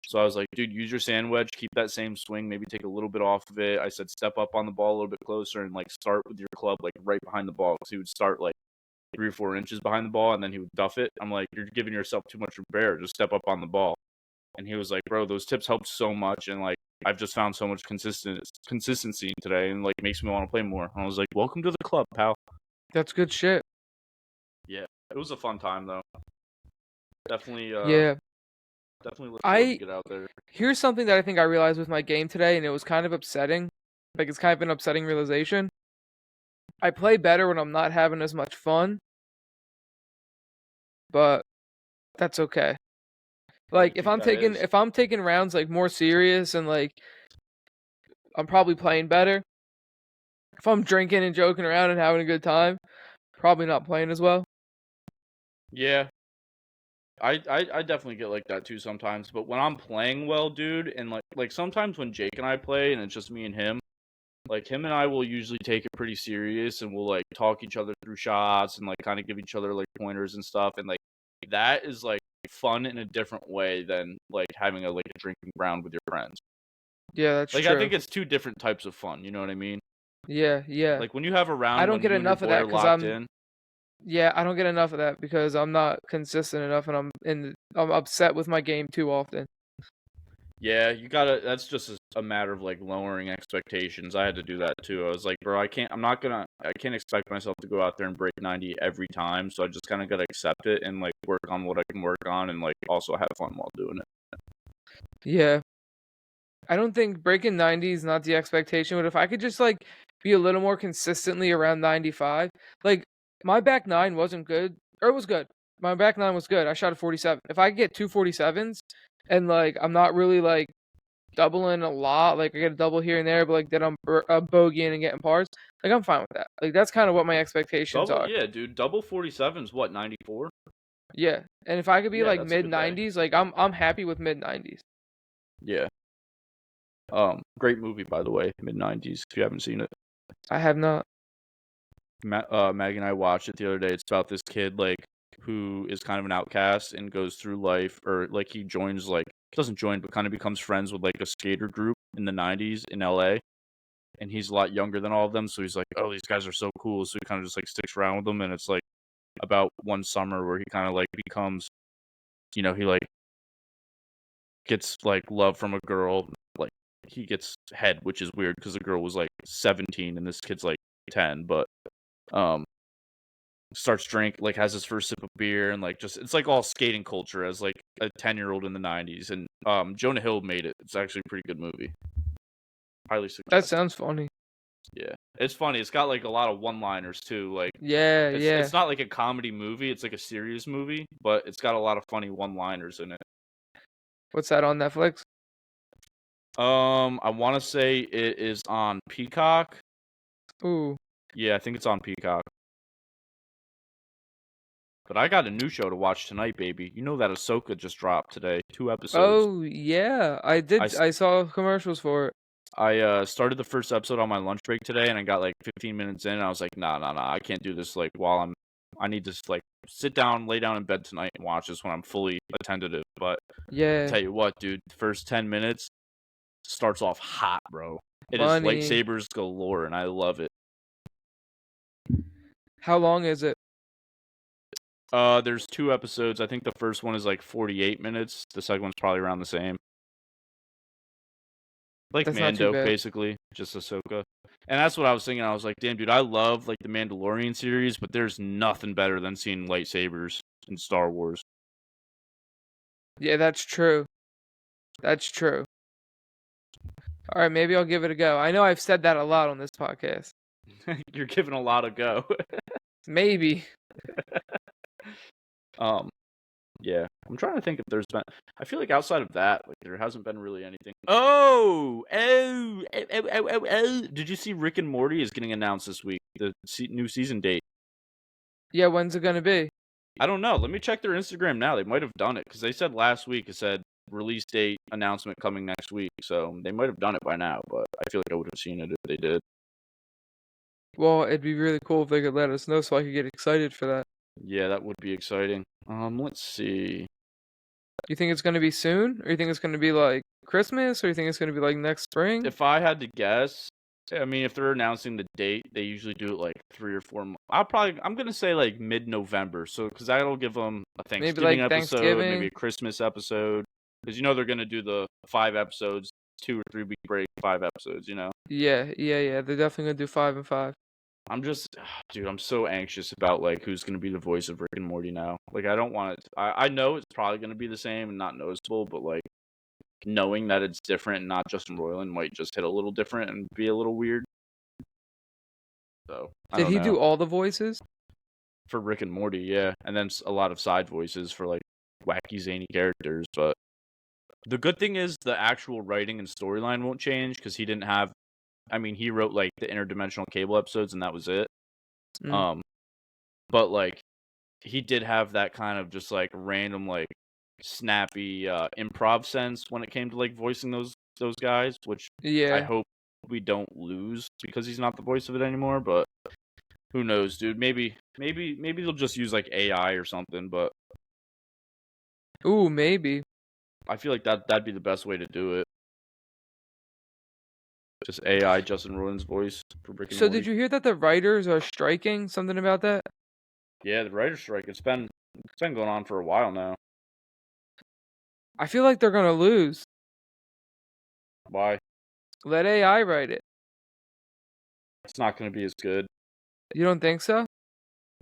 So I was like, dude, use your sand wedge, keep that same swing, maybe take a little bit off of it. I said step up on the ball a little bit closer and like start with your club like right behind the ball. Because he would start like 3 or 4 inches behind the ball and then he would duff it. I'm like, you're giving yourself too much repair. Just step up on the ball. And he was like, bro, those tips helped so much, and like I've just found so much consistency today, and like makes me want to play more. And I was like, welcome to the club, pal. That's good shit. Yeah, it was a fun time though. Definitely, Yeah. definitely look forward to I get out there. Here's something that I think I realized with my game today, and it was kind of upsetting. Like it's kind of an upsetting realization. I play better when I'm not having as much fun, but that's okay. Why do Like you think that is? if I'm taking rounds like more serious and like I'm probably playing better. If I'm drinking and joking around and having a good time, probably not playing as well. Yeah, I definitely get like that too sometimes. But when I'm playing well, dude, and like sometimes when Jake and I play and it's just me and him, like him and I will usually take it pretty serious and we'll like talk each other through shots and like kind of give each other like pointers and stuff. And like that is like fun in a different way than like having a like a drinking round with your friends. Yeah, that's Like I true. think it's two different types of fun. You know what I mean? Yeah, yeah. Like when you have a I round don't when get you and your enough of boy that are because locked in. I don't get enough of that because I'm not consistent enough and I'm upset with my game too often. Yeah, you gotta. That's just a matter of like lowering expectations. I had to do that too. I was like, bro, I can't. I'm not gonna. I can't expect myself to go out there and break 90 every time. So I just kind of gotta accept it and like work on what I can work on and like also have fun while doing it. Yeah. I don't think breaking 90 is not the expectation, but if I could just like be a little more consistently around 95, like my back nine wasn't good, or it was good. My back nine was good. I shot a 47. If I could get two 47s and like I'm not really like doubling a lot, like I get a double here and there, but like then I'm bogeying and getting pars, like I'm fine with that. Like that's kind of what my expectations Double, are. yeah, dude. Double 47's what 94. Yeah. And if I could be Yeah, like that's a mid good day. 90s, like I'm happy with mid 90s. Yeah. Great movie by the way, mid 90s. If you haven't seen it, I have not. Maggie and I watched it the other day. It's about this kid like who is kind of an outcast and goes through life, or like he joins like doesn't join, but kind of becomes friends with like a skater group in the '90s in LA. And he's a lot younger than all of them, so he's like, "Oh, these guys are so cool." So he kind of just like sticks around with them, and it's like about one summer where he kind of like becomes, he like gets like love from a girl, like he gets head, which is weird because the girl was like 17 and this kid's like 10, but um starts drink like has his first sip of beer and like just it's like all skating culture as like a 10-year-old in the '90s, and Jonah Hill made it. It's actually a pretty good movie. Highly That suggest. sounds funny. Yeah. It's funny. It's got like a lot of one-liners too. Like Yeah, yeah. it's not like a comedy movie, it's like a serious movie, but it's got a lot of funny one-liners in it. What's that on Netflix? I want to say it is on Peacock. Ooh. Yeah, I think it's on Peacock. But I got a new show to watch tonight, baby. You know that Ahsoka just dropped today. 2 episodes. Oh, yeah. I I, did. s- I saw commercials for it. I started the first episode on my lunch break today, and I got like 15 minutes in, and I was like, nah, nah, nah, I can't do this. Like I need to like sit down, lay down in bed tonight, and watch this when I'm fully attentive. But I Yeah. tell you what, dude, the first 10 minutes starts off hot, bro. It is Funny. lightsabers galore, and I love it. How long is it? There's 2 episodes. I think the first one is like 48 minutes. The second one's probably around the same. Like That's not too Mando, bad. basically, just Ahsoka. And that's what I was thinking. I was like, damn, dude, I love like the Mandalorian series, but there's nothing better than seeing lightsabers in Star Wars. Yeah, that's true. That's true. All right, maybe I'll give it a go. I know I've said that a lot on this podcast. You're giving a lot of go. Maybe. um, yeah, I'm trying to think if there's been. I feel like outside of that, like there hasn't been really anything. Oh! Did you see Rick and Morty is getting announced this week? The new season date. Yeah, when's it gonna be? I don't know. Let me check their Instagram now. They might have done it because they said last week. It said release date announcement coming next week, so they might have done it by now. But I feel like I would have seen it if they did. Well, it'd be really cool if they could let us know so I could get excited for that. Yeah, that would be exciting. Let's see. You think it's gonna be soon, or you think it's gonna be like Christmas, or you think it's gonna be like next spring? If I had to guess, I mean, if they're announcing the date, they usually do it like 3 or 4 months. I'm gonna say like mid-November, so because that'll give them a Maybe Thanksgiving like episode, maybe Thanksgiving? a Christmas episode, because they're gonna do the 5 episodes, 2 or 3 week break, 5 episodes. Yeah, yeah, yeah. They're definitely gonna do 5 and 5. I'm just, dude, I'm so anxious about like who's gonna be the voice of Rick and Morty now. Like, I don't want it. I know it's probably gonna be the same and not noticeable, but like knowing that it's different and not Justin Roiland might just hit a little different and be a little weird. So I Did don't he know. do all the voices? For Rick and Morty, yeah, and then a lot of side voices for like wacky zany characters. But the good thing is the actual writing and storyline won't change because he didn't have. I mean, he wrote like the interdimensional cable episodes, and that was it. Mm, Um, but like he did have that kind of just like random like snappy improv sense when it came to like voicing those guys, which I yeah. hope we don't lose because he's not the voice of it anymore. But who knows, dude? Maybe they'll just use like AI or something. But Ooh, maybe. I feel like that'd be the best way to do it. Just AI Justin Roiland's voice for Rick and So did Morty. you hear that the writers are striking? Something about that? Yeah, the writer's strike. It's been going on for a while now. I feel like they're gonna lose. Why? Let AI write it. It's not going to be as good. You don't think so?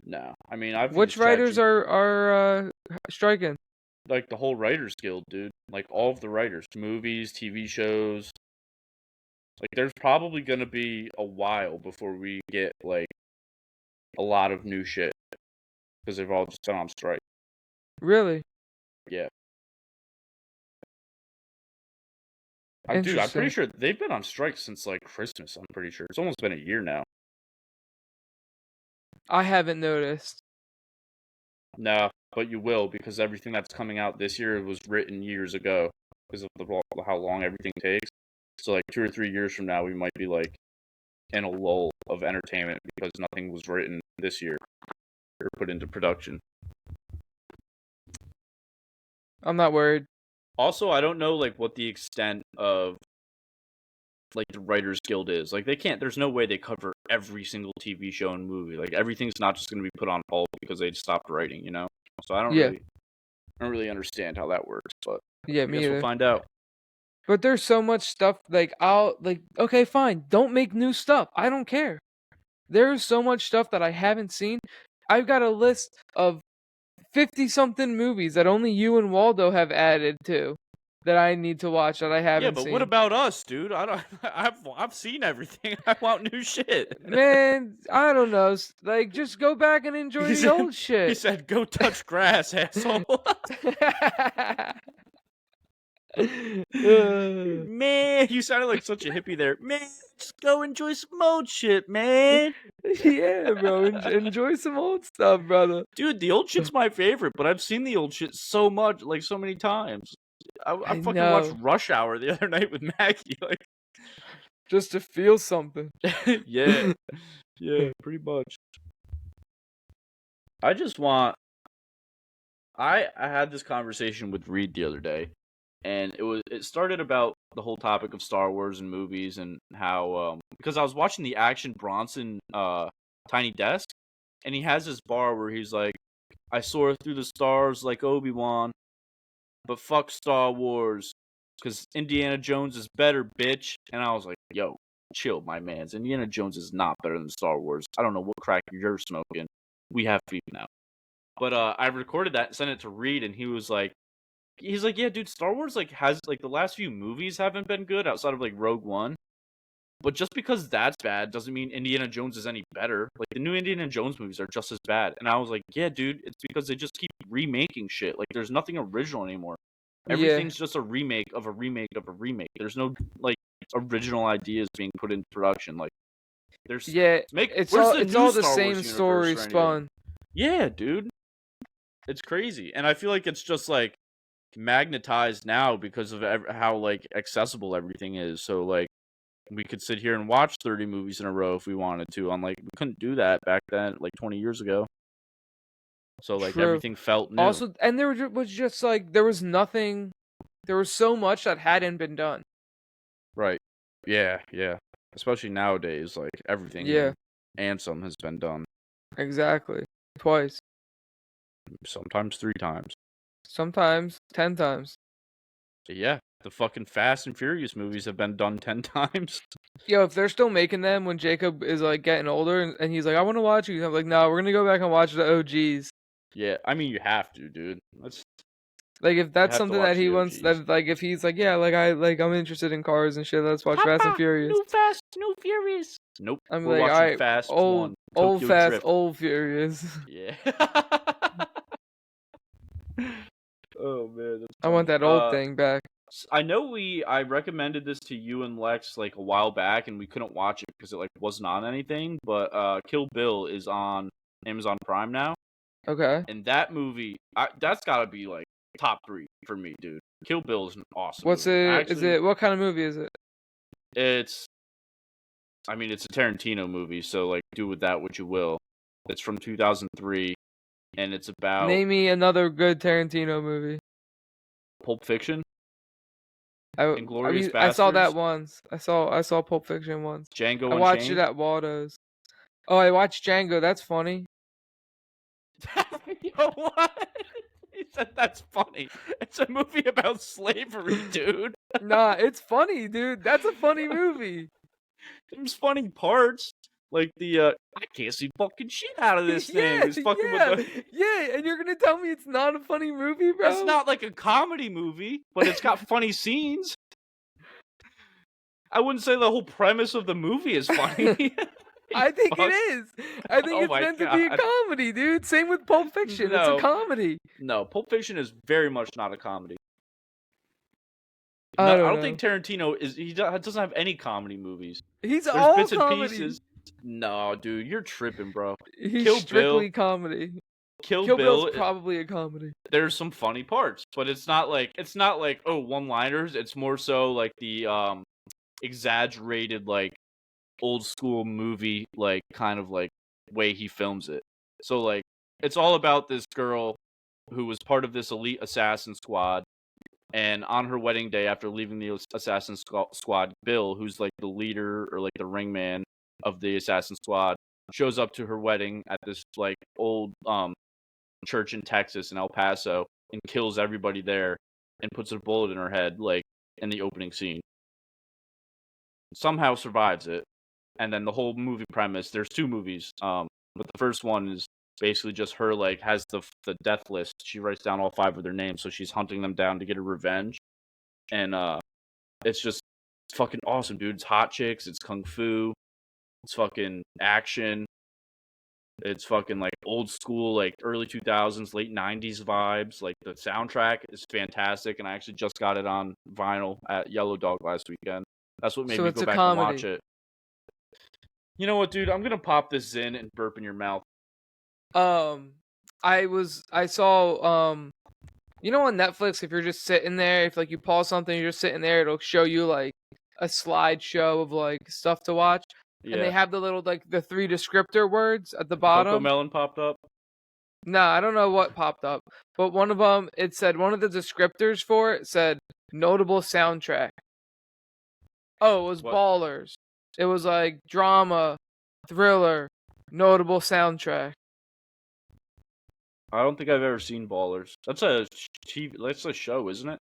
No, I mean I've Which used ChatGPT. writers are striking? Like the whole writers guild, dude. Like all of the writers, movies, TV shows. Like there's probably gonna be a while before we get like a lot of new shit because they've all just been on strike. Really? Yeah, dude, I'm pretty Interesting. sure they've been on strike since like Christmas. I'm pretty sure it's almost been a year now. I haven't noticed. No, but you will because everything that's coming out this year was written years ago because of how long everything takes. So like 2 or 3 years from now, we might be like in a lull of entertainment because nothing was written this year or put into production. I'm not worried. Also, I don't know like what the extent of like the Writers Guild is. Like they can't. There's no way they cover every single TV show and movie. Like everything's not just going to be put on hold because they stopped writing. So I Yeah, don't really understand how that works. But yeah, I me guess we'll either. find out. But there's so much stuff like I'll like okay, fine. Don't make new stuff. I don't care. There's so much stuff that I haven't seen. I've got a list of 50 something movies that only you and Waldo have added to that I need to watch that I Yeah, haven't but what seen. about us, dude? I don't. I've seen everything. I want new shit. Man, I don't know. Like just go back and enjoy He the said. old He shit. said, "Go touch grass, asshole." Uh, Man, you sounded like such a hippie there. Man, just go enjoy some old shit, man. yeah, bro. Enjoy some old stuff, brother. Dude, the old shit's my favorite, but I've seen the old shit so much, like so many times. I I fucking watched know. Rush Hour the other night with Maggie. Like, Just to feel something. yeah, yeah, pretty much. I just want. I had this conversation with Reed the other day, and it started about the whole topic of Star Wars and movies and how because I was watching the Action Bronson Tiny Desk, and he has this bar where he's like, I soar through the stars like Obi-Wan, but fuck Star Wars, because Indiana Jones is better, bitch. And I was like, yo, chill, my mans. Indiana Jones is not better than Star Wars. I don't know what crack you're smoking. We have beef now. But I recorded that and sent it to Reed, and he's like, yeah, dude, Star Wars like has like the last few movies haven't been good outside of like Rogue One. But just because that's bad doesn't mean Indiana Jones is any better. Like the new Indiana Jones movies are just as bad. And I was like, yeah, dude, it's because they just keep remaking shit. Like there's nothing original anymore. Yeah. Everything's just a remake of a remake of a remake. There's no like original ideas being put into production. Like there's Yeah, where's the it's new all the Star same Wars universe story or anything? spun. Yeah, dude. It's crazy. And I feel like it's just like magnetized now because of how like accessible everything is. So like we could sit here and watch 30 movies in a row if we wanted to. Unlike we couldn't do that back then, like 20 years ago. So like True. everything felt new. Also, and was just like there was nothing. There was so much that hadn't been done. Right. Yeah, yeah. Especially nowadays, like Yeah, everything and some has been done. exactly. Twice. Sometimes 3 times. Sometimes 10 times. But yeah, the fucking Fast and Furious movies have been done 10 times. Yo, if they're still making them when Jacob is like getting older and he's like, I want to watch you, I'm like, no, we're gonna go back and watch the OGs. Yeah, I mean you have to, dude. Like if You that's have to something that watch he the wants, OGs. that like if he's like, yeah, like I'm interested in cars and shit. Let's watch Fast and Papa, Furious. new Fast, new Furious. Nope, I'm we're like, all watching right, Fast old, 1, old Tokyo fast, Drift. old furious. Yeah. Oh man, that's I want funny. that old thing back. I know I recommended this to you and Lex like a while back, and we couldn't watch it because it like wasn't on anything. But Kill Bill is on Amazon Prime now, Okay. and that movie, that's gotta be like top 3 for me, dude. Kill Bill is an awesome What's movie. it? Is Actually, it what kind of movie is it? it's I mean it's a Tarantino movie, so like do with that what you will. It's from 2003, and it's about Name me another good Tarantino movie. Pulp Fiction, I Inglourious mean, I saw that Bastards, once. I saw Pulp Fiction once. I Django watched it Unchained. at Waldo's. Oh, I watched Django. That's funny. Yo, what? He said that's funny. It's a movie about slavery, dude. Nah, it's funny, dude. That's a funny movie. There's funny parts. Like I can't see fucking shit out of this thing. Yeah, He's fucking with yeah, the. yeah. And you're gonna tell me it's not a funny movie, It's bro? not like a comedy movie, but it's got funny scenes. I wouldn't say the whole premise of the movie is funny. I think it Fuck. is. I think Oh it's my meant to be a god. comedy, dude. Same with Pulp Fiction. It's a No, comedy. no. Pulp Fiction is very much not a comedy. I No, I don't don't know. think Tarantino is. He doesn't have any comedy movies. He's There's all bits and comedy. pieces. No, dude, you're tripping, bro. He's Kill Bill, strictly comedy. Kill Kill Bill's Bill. probably a comedy. There's some funny parts, but it's not like oh one-liners. It's more so like the exaggerated like old school movie like kind of like way he films it. So like it's all about this girl who was part of this elite assassin squad, and on her wedding day after leaving the assassin squad, Bill, who's like the leader or like the ringman of the assassin squad, shows up to her wedding at this like old church in Texas in El Paso and kills everybody there and puts a bullet in her head like in the opening scene. Somehow survives it. And then the whole movie premise, there's two movies. But the first one is basically just her like has the death list. She writes down all 5 of their names, so she's hunting them down to get her revenge. And it's just fucking awesome, dude. It's hot chicks, it's kung fu, it's fucking action. It's fucking like old school, like early 2000s, late 90s vibes. Like the soundtrack is fantastic, and I actually just got it on vinyl at Yellow Dog last weekend. That's what made So me it's go a back and watch comedy. it. You know what, dude? I'm gonna pop this in and burp in your mouth. Um, I saw you know on Netflix if you're just sitting there, if like you pause something, you're just sitting there, it'll show you like a slideshow of like stuff to watch, and they Yeah. have the little like the 3 descriptor words at the Coco bottom. Melon popped up. Nah, I don't know what popped up, but one of them it said one of the descriptors for it said notable soundtrack. Oh, it was What? Ballers. It was like drama, thriller, notable soundtrack. I don't think I've ever seen Ballers. That's a TV, that's a show, isn't it?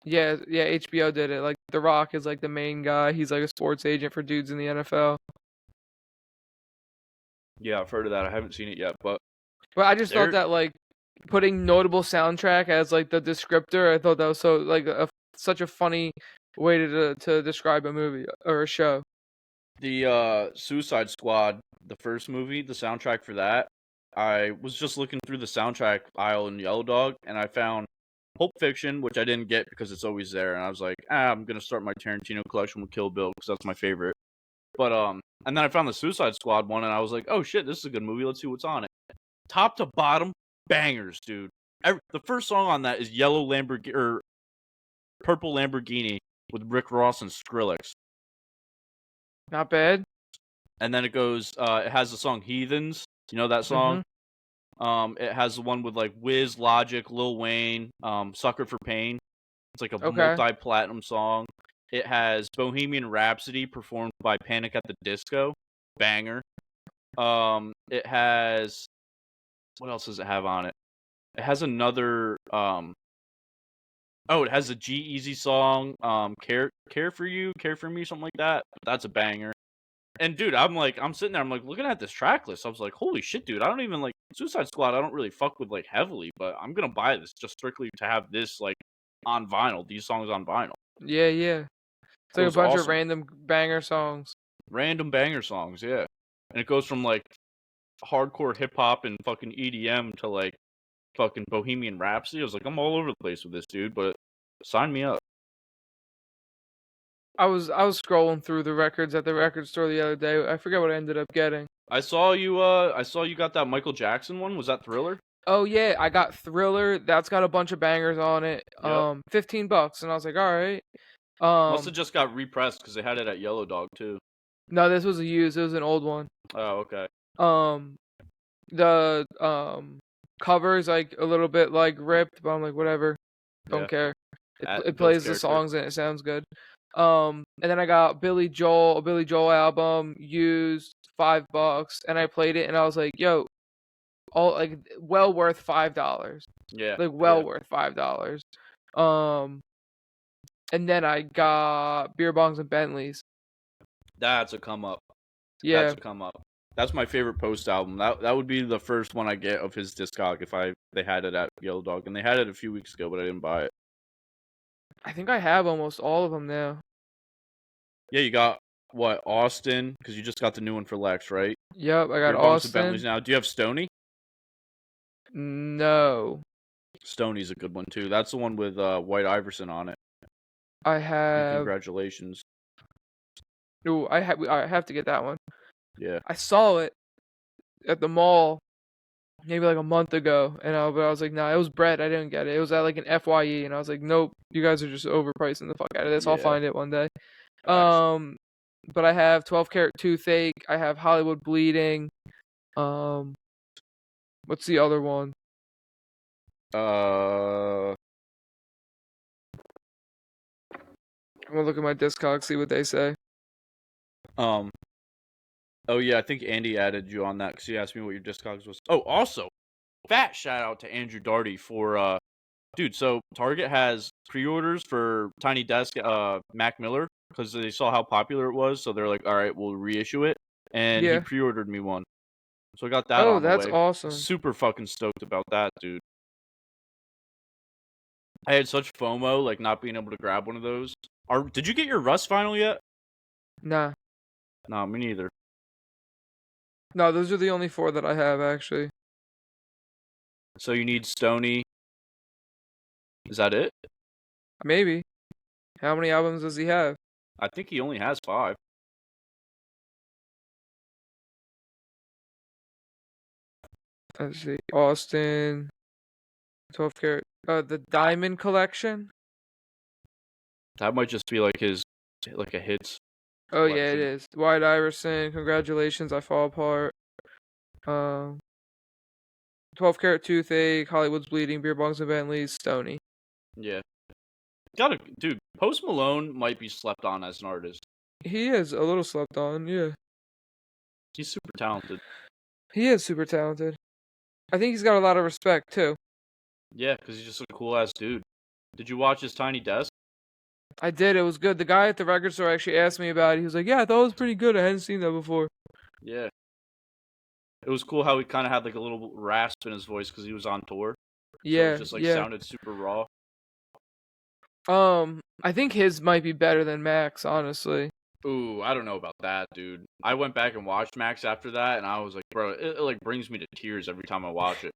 Yeah, yeah, HBO did it. Like The Rock is like the main guy. He's like a sports agent for dudes in the NFL. Yeah, I've heard of that. I haven't seen it yet, but But I just thought there. that like putting notable soundtrack as like the descriptor, I thought that was so like such a funny way to describe a movie or a show. The Suicide Squad, the first movie, the soundtrack for that, I was just looking through the soundtrack aisle in Yellow Dog, and I found Pulp Fiction, which I didn't get because it's always there, and I was like, I'm gonna start my Tarantino collection with Kill Bill because that's my favorite. But and then I found the Suicide Squad one, and I was like, oh shit, this is a good movie. Let's see what's on it. Top to bottom, bangers, dude. The first song on that is Yellow Lamborghini or Purple Lamborghini with Rick Ross and Skrillex. Not bad. And then it goes, it has the song Heathens. You know that song? Mhm. It has the one with like Wiz, Logic, Lil Wayne, Sucker for Pain. It's like a Okay. multi-platinum song. It has Bohemian Rhapsody performed by Panic at the Disco. Banger. It has, what else does it have on it? It has another, oh, it has a G-Eazy song, Care for You, Care for Me, something like that. That's a banger. And dude, I'm sitting there, I'm like looking at this track list. I was like, holy shit, dude! I don't even like Suicide Squad. I don't really fuck with like heavily, but I'm gonna buy this just strictly to have this like on vinyl. These songs on vinyl. Yeah, yeah. It's It like a was bunch of awesome. random banger songs. Random banger songs, yeah. And it goes from like hardcore hip hop and fucking EDM to like fucking Bohemian Rhapsody. I was like, I'm all over the place with this, dude. But sign me up. I was scrolling through the records at the record store the other day. I forget what I ended up getting. I saw you. I saw you got that Michael Jackson one. Was that Thriller? Oh yeah, I got Thriller. That's got a bunch of bangers on it. Yep. $15, and I was like, all right. Must have just got repressed because they had it at Yellow Dog too. No, this was a used. It was an old one. Oh, okay. Um, the cover is like a little bit like ripped, but I'm like, whatever. Don't Yeah. care. It Builds plays the character. songs and it sounds good. And then I got a Billy Joel album used $5, and I played it, and I was like, yo, all like well worth $5. Yeah. Like well worth $5. Um, and then I got beer bongs and Bentleys. That's a come up. That's Yeah, a come up. That's my favorite Post album. That would be the first one I get of his discog if they had it at Yellow Dog, and they had it a few weeks ago, but I didn't buy it. I think I have almost all of them now. Yeah, you got what, Austin? Because you just got the new one for Lex, right? Yep, I got Your bunks of Bentleys Austin. now. Do you have Stony? No, Stony's a good one too. That's the one with White Iverson on it. I And have. congratulations. Ooh, I have to get that one. Yeah. I saw it at the mall maybe like a month ago, and but I was like, nah, it was bread. I didn't get it. It was at like an FYE, and I was like, nope, you guys are just overpricing the fuck out of this. I'll Yeah. find it one day. Facts. but I have 12 Karat Toothache. I have Hollywood Bleeding. What's the other one? Uh, I'm gonna look at my Discogs, see what they say. um. Oh yeah, I think Andy added you on that because he asked me what your Discogs was. Oh, also, fat shout out to Andrew Darty for dude. So Target has pre-orders for Tiny Desk Mac Miller because they saw how popular it was, so they're like, all right, we'll reissue it, and he Yeah. pre-ordered me one, so I got that Oh, on the that's way. awesome. Super fucking stoked about that, dude. I had such FOMO, like not being able to grab one of those. Did you get your Rust vinyl yet? Nah. No, me neither. No, those are the only 4 that I have, actually. So you need Stony. Is that it? Maybe. How many albums does he have? I think he only has 5. Let's see. Austin. 12 Karat. The Diamond Collection? That might just be like his, like a hits Oh, yeah, it collection. is. White Iverson. Congratulations, I Fall Apart. Um, 12 Karat Toothache. Hollywood's Bleeding. Beer Bongs and Bentleys. Stony. Yeah. Dude, Post Malone might be slept on as an artist. He is a little slept on, yeah. He's super talented. He is super talented. I think he's got a lot of respect, too. Yeah, because he's just a cool ass dude. Did you watch his Tiny Desk? I did. It was good. The guy at the record store actually asked me about it. He was like, "Yeah, I thought it was pretty good. I hadn't seen that before." Yeah. It was cool how he kind of had like a little rasp in his voice because he was on tour. So it Yeah, just like yeah. sounded super raw. I think his might be better than Max, honestly. Ooh, I don't know about that, dude. I went back and watched Max after that, and I was like, bro, it like brings me to tears every time I watch it.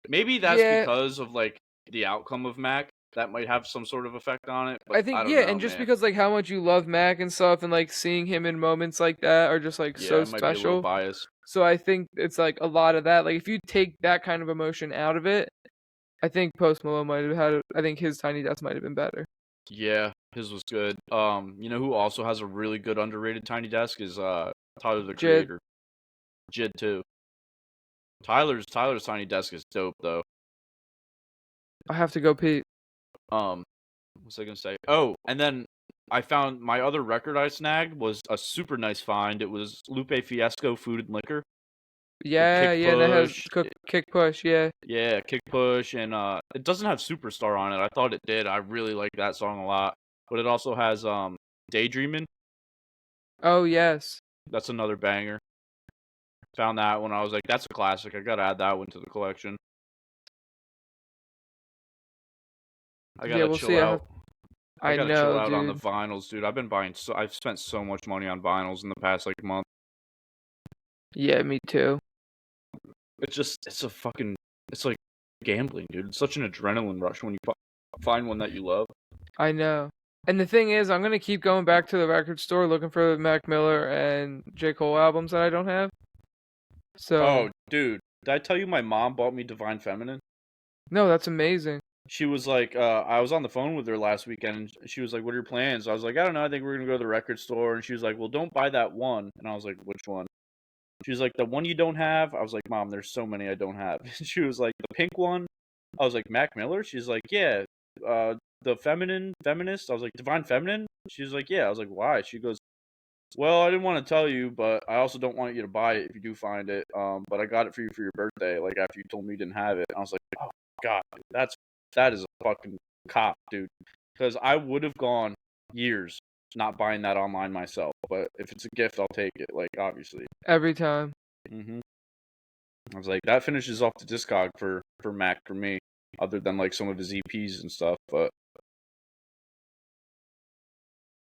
Maybe that's Yeah, because of like the outcome of Mac. That might have some sort of effect on it, but I I think don't yeah, know, and just man. because like how much you love Mac and stuff, and like seeing him in moments like that are just like Yeah, so I might be a little special. biased. So I think it's like a lot of that. Like if you take that kind of emotion out of it, I think Post Malone might have had. I think his Tiny Desk might have been better. Yeah, his was good. You know who also has a really good underrated Tiny Desk is Tyler the Jid, Creator. Jid too. Tyler's Tiny Desk is dope though. I have to go pee. What was I gonna say? Oh, and then I found my other record I snagged was a super nice find. It was Lupe Fiasco Food and Liquor with Yeah, Kick yeah, that has Push. kick push. Yeah, Yeah, Kick Push, and it doesn't have Superstar on it. I thought it did. I really like that song a lot. But it also has Daydreamin'. oh yes. That's another banger. Found that one. I was like, that's a classic. I gotta add that one to the collection. I Yeah, gotta we'll chill see. out. I I gotta chill know, out on the dude. vinyls, dude. I've spent so much money on vinyls in the past like month. Yeah, me too. It's like gambling, dude. It's such an adrenaline rush when you find one that you love. I know. And the thing is, I'm gonna keep going back to the record store looking for the Mac Miller and J. Cole albums that I don't have. So, Oh, dude. Did I tell you my mom bought me Divine Feminine? no, that's amazing. She was like, I was on the phone with her last weekend, and she was like, "What are your plans?" I was like, "I don't know. I think we're gonna go to the record store." And she was like, "Well, don't buy that one." And I was like, "Which one?" She was like, "The one you don't have." I was like, "Mom, there's so many I don't have." She was like, "The pink one." I was like, "Mac Miller." She's like, "Yeah." The feminist. I was like, "Divine Feminine." She's like, "Yeah." I was like, "Why?" She goes, "Well, I didn't want to tell you, but I also don't want you to buy it if you do find it. But I got it for you for your birthday. Like after you told me you didn't have it." And I was like, "Oh God, dude, that is a fucking cop, dude." Because I would have gone years not buying that online myself. But if it's a gift, I'll take it. Like obviously. Every time. hmm I was like, that finishes off the discog for Mac for me, other than like some of his EPs and stuff. But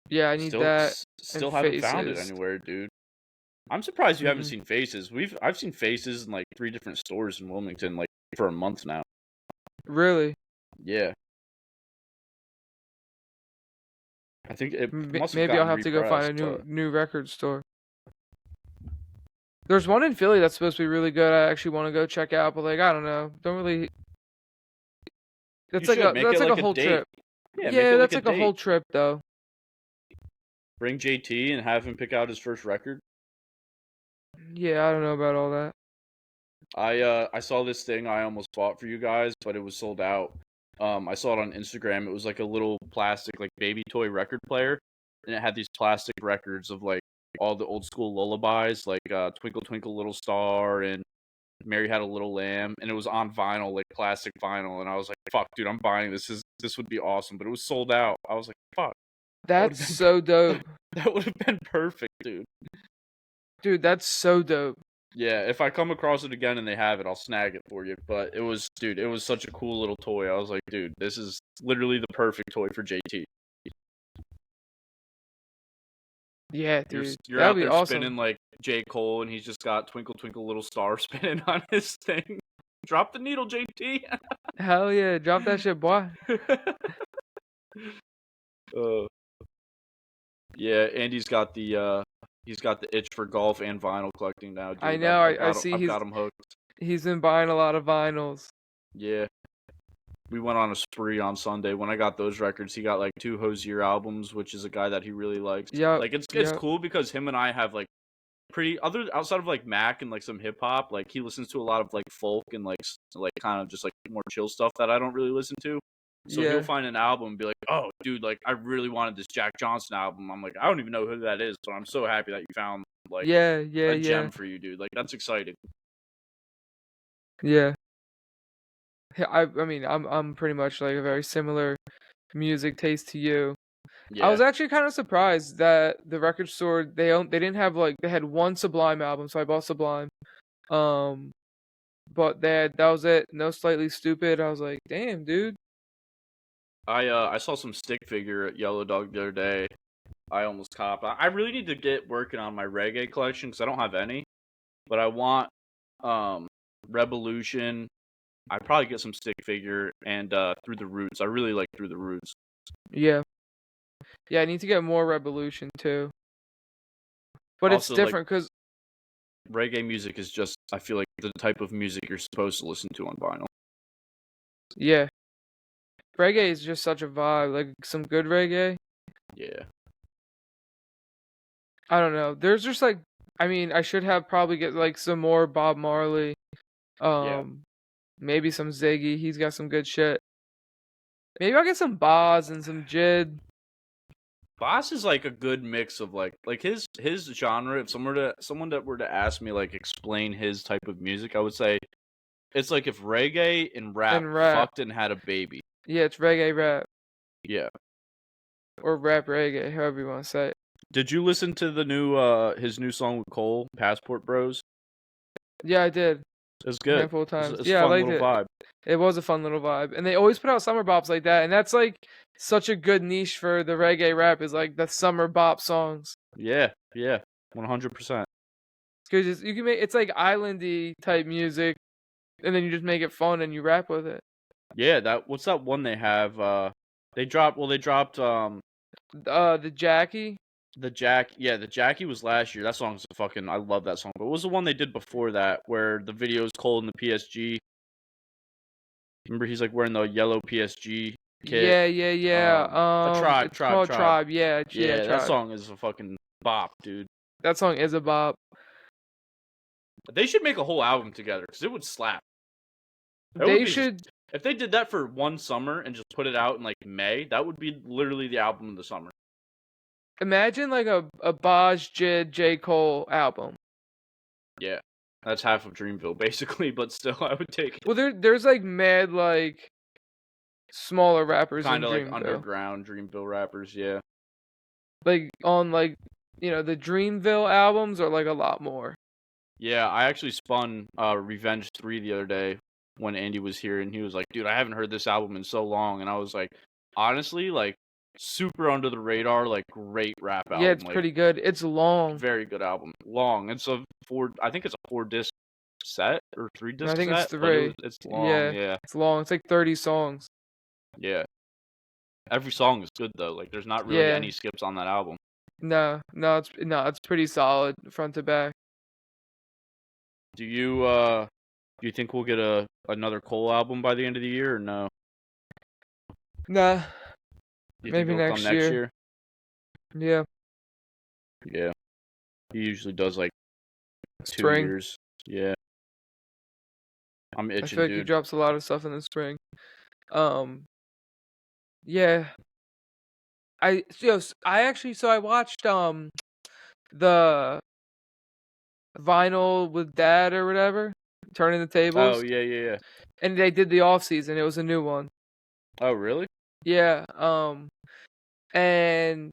Yeah, I need that and still haven't found it Faces. anywhere, dude. I'm surprised you haven't Hmm. seen Faces. I've seen Faces in like 3 different stores in Wilmington, like for a month now. Really? Yeah, I think it must have Maybe I'll gotten have to go find a repressed, but new record store. There's one in Philly that's supposed to be really good. I actually want to go check out, but like I don't know. Don't really. you should make That's it like a like a whole date. trip. Yeah, make Yeah, it like that's a like a whole date. trip though. Bring JT and have him pick out his first record. Yeah, I don't know about all that. I saw this thing I almost bought for you guys, but it was sold out. I saw it on Instagram. It was like a little plastic like baby toy record player, and it had these plastic records of like all the old school lullabies, like Twinkle Twinkle Little Star and Mary Had a Little Lamb, and it was on vinyl, like plastic vinyl. And I was like, "Fuck, dude, I'm buying this. This would be awesome." But it was sold out. I was like, "Fuck, that would That's have been so dope. that would have been perfect, dude." Dude, that's so dope. Yeah, if I come across it again and they have it, I'll snag it for you. But dude, it was such a cool little toy. I was like, dude, this is literally the perfect toy for JT. Yeah, You're dude. you're That'd out be there awesome. spinning like J. Cole, and he's just got Twinkle Twinkle Little Star spinning on his thing. Drop the needle, JT. Hell yeah, drop that shit, boy. uh, yeah, Andy's got the he's got the itch for golf and vinyl collecting now, I dude. know, I see I've got him hooked. he's been buying a lot of vinyls. Yeah. We went on a spree on Sunday. When I got those records, he got like 2 Hosier albums, which is a guy that he really likes. Yep, Like it's yep. cool because him and I have like pretty other outside of like Mac and like some hip hop, like he listens to a lot of like folk and like kind of just like more chill stuff that I don't really listen to. So he'll Yeah. find an album and be like, "Oh, dude, like I really wanted this Jack Johnson album." I'm like, "I don't even know who that is, but I'm so happy that you found like Yeah, yeah, a yeah. gem for you, dude. Like that's exciting." Yeah. Yeah, I mean, I'm pretty much like a very similar music taste to you. I Yeah. was actually kind of surprised that the record store they didn't have like they had one Sublime album, so I bought Sublime. Um, but that was it. No Slightly Stupid. I was like, damn, dude. I saw some stick figure at Yellow Dog the other day. I almost copped. I really need to get working on my reggae collection because I don't have any. But I want um Revolution. I'd probably get some stick figure and Through the Roots. I really like Through the Roots. Yeah, yeah. I need to get more Revolution too. But it's Also, like different because reggae music is just I feel like the type of music you're supposed to listen to on vinyl. yeah, reggae is just such a vibe. Like some good reggae. Yeah. I don't know. There's just like, I mean, I should have probably get like some more Bob Marley. Yeah. Um, maybe some Ziggy. He's got some good shit. Maybe I'll get some Boz and some Jid. Boss is like a good mix of like his genre. If someone that were to ask me like explain his type of music, I would say it's like if reggae and rap And rap. fucked and had a baby. Yeah, it's reggae rap. Yeah. Or rap reggae, however you want to say it. Did you listen to the new his new song with Cole, Passport Bros? Yeah, I did. It's A good. handful of times. It's a Yeah, I fun liked little it. vibe. It was a fun little vibe. And they always put out summer bops like that. And that's like such a good niche for the reggae rap is like the summer bop songs. Yeah, yeah, 100%. Because you can make it's like islandy type music, and then you just make it fun and you rap with it. Yeah, that what's that one they have? They dropped The Jackie. the Jackie was last year. That song's fucking I love that song. But what was the one they did before that where the video is Cole in the PSG? Remember he's like wearing the yellow PSG kit. Yeah, yeah, yeah. A tribe, It's called tribe. Tribe. Yeah, yeah, Yeah, that Tribe. song is a fucking bop, dude. That song is a bop. They should make a whole album together because it would slap. They should If they did that for one summer and just put it out in like May, that would be literally the album of the summer. imagine like a Baj Jid J Cole album. Yeah, that's half of Dreamville basically, but still, I would take it. Well, there's like mad like smaller rappers in Kind of like Dreamville. underground Dreamville rappers, yeah. Like on like the Dreamville albums are like a lot more. Yeah, I actually spun Revenge 3 the other day when Andy was here, and he was like, "Dude, I haven't heard this album in so long," and I was like, honestly, like super under the radar, like great rap Yeah, it's album, like pretty good. It's long. very good album. Long. It's a I think it's a 4 disc set or 3 No, I disc think it's set, but three. it's long. Yeah, Yeah, it's long. It's like 30 songs. yeah. Every song is good though. Like there's not really Yeah. any skips on that album. No, it's pretty solid front to back. Do you think we'll get another Cole album by the end of the year or no? Nah, Do you think maybe it'll come next next year. year? Yeah. Yeah. He usually does like 2 Spring. years. Yeah. I'm I itching, feel like he dude. drops a lot of stuff in the spring. Um, yeah. I actually I watched the vinyl with dad or whatever, turning the Oh, tables, yeah, yeah, yeah. and they did the off season. It was a new one. Oh, really? Yeah. And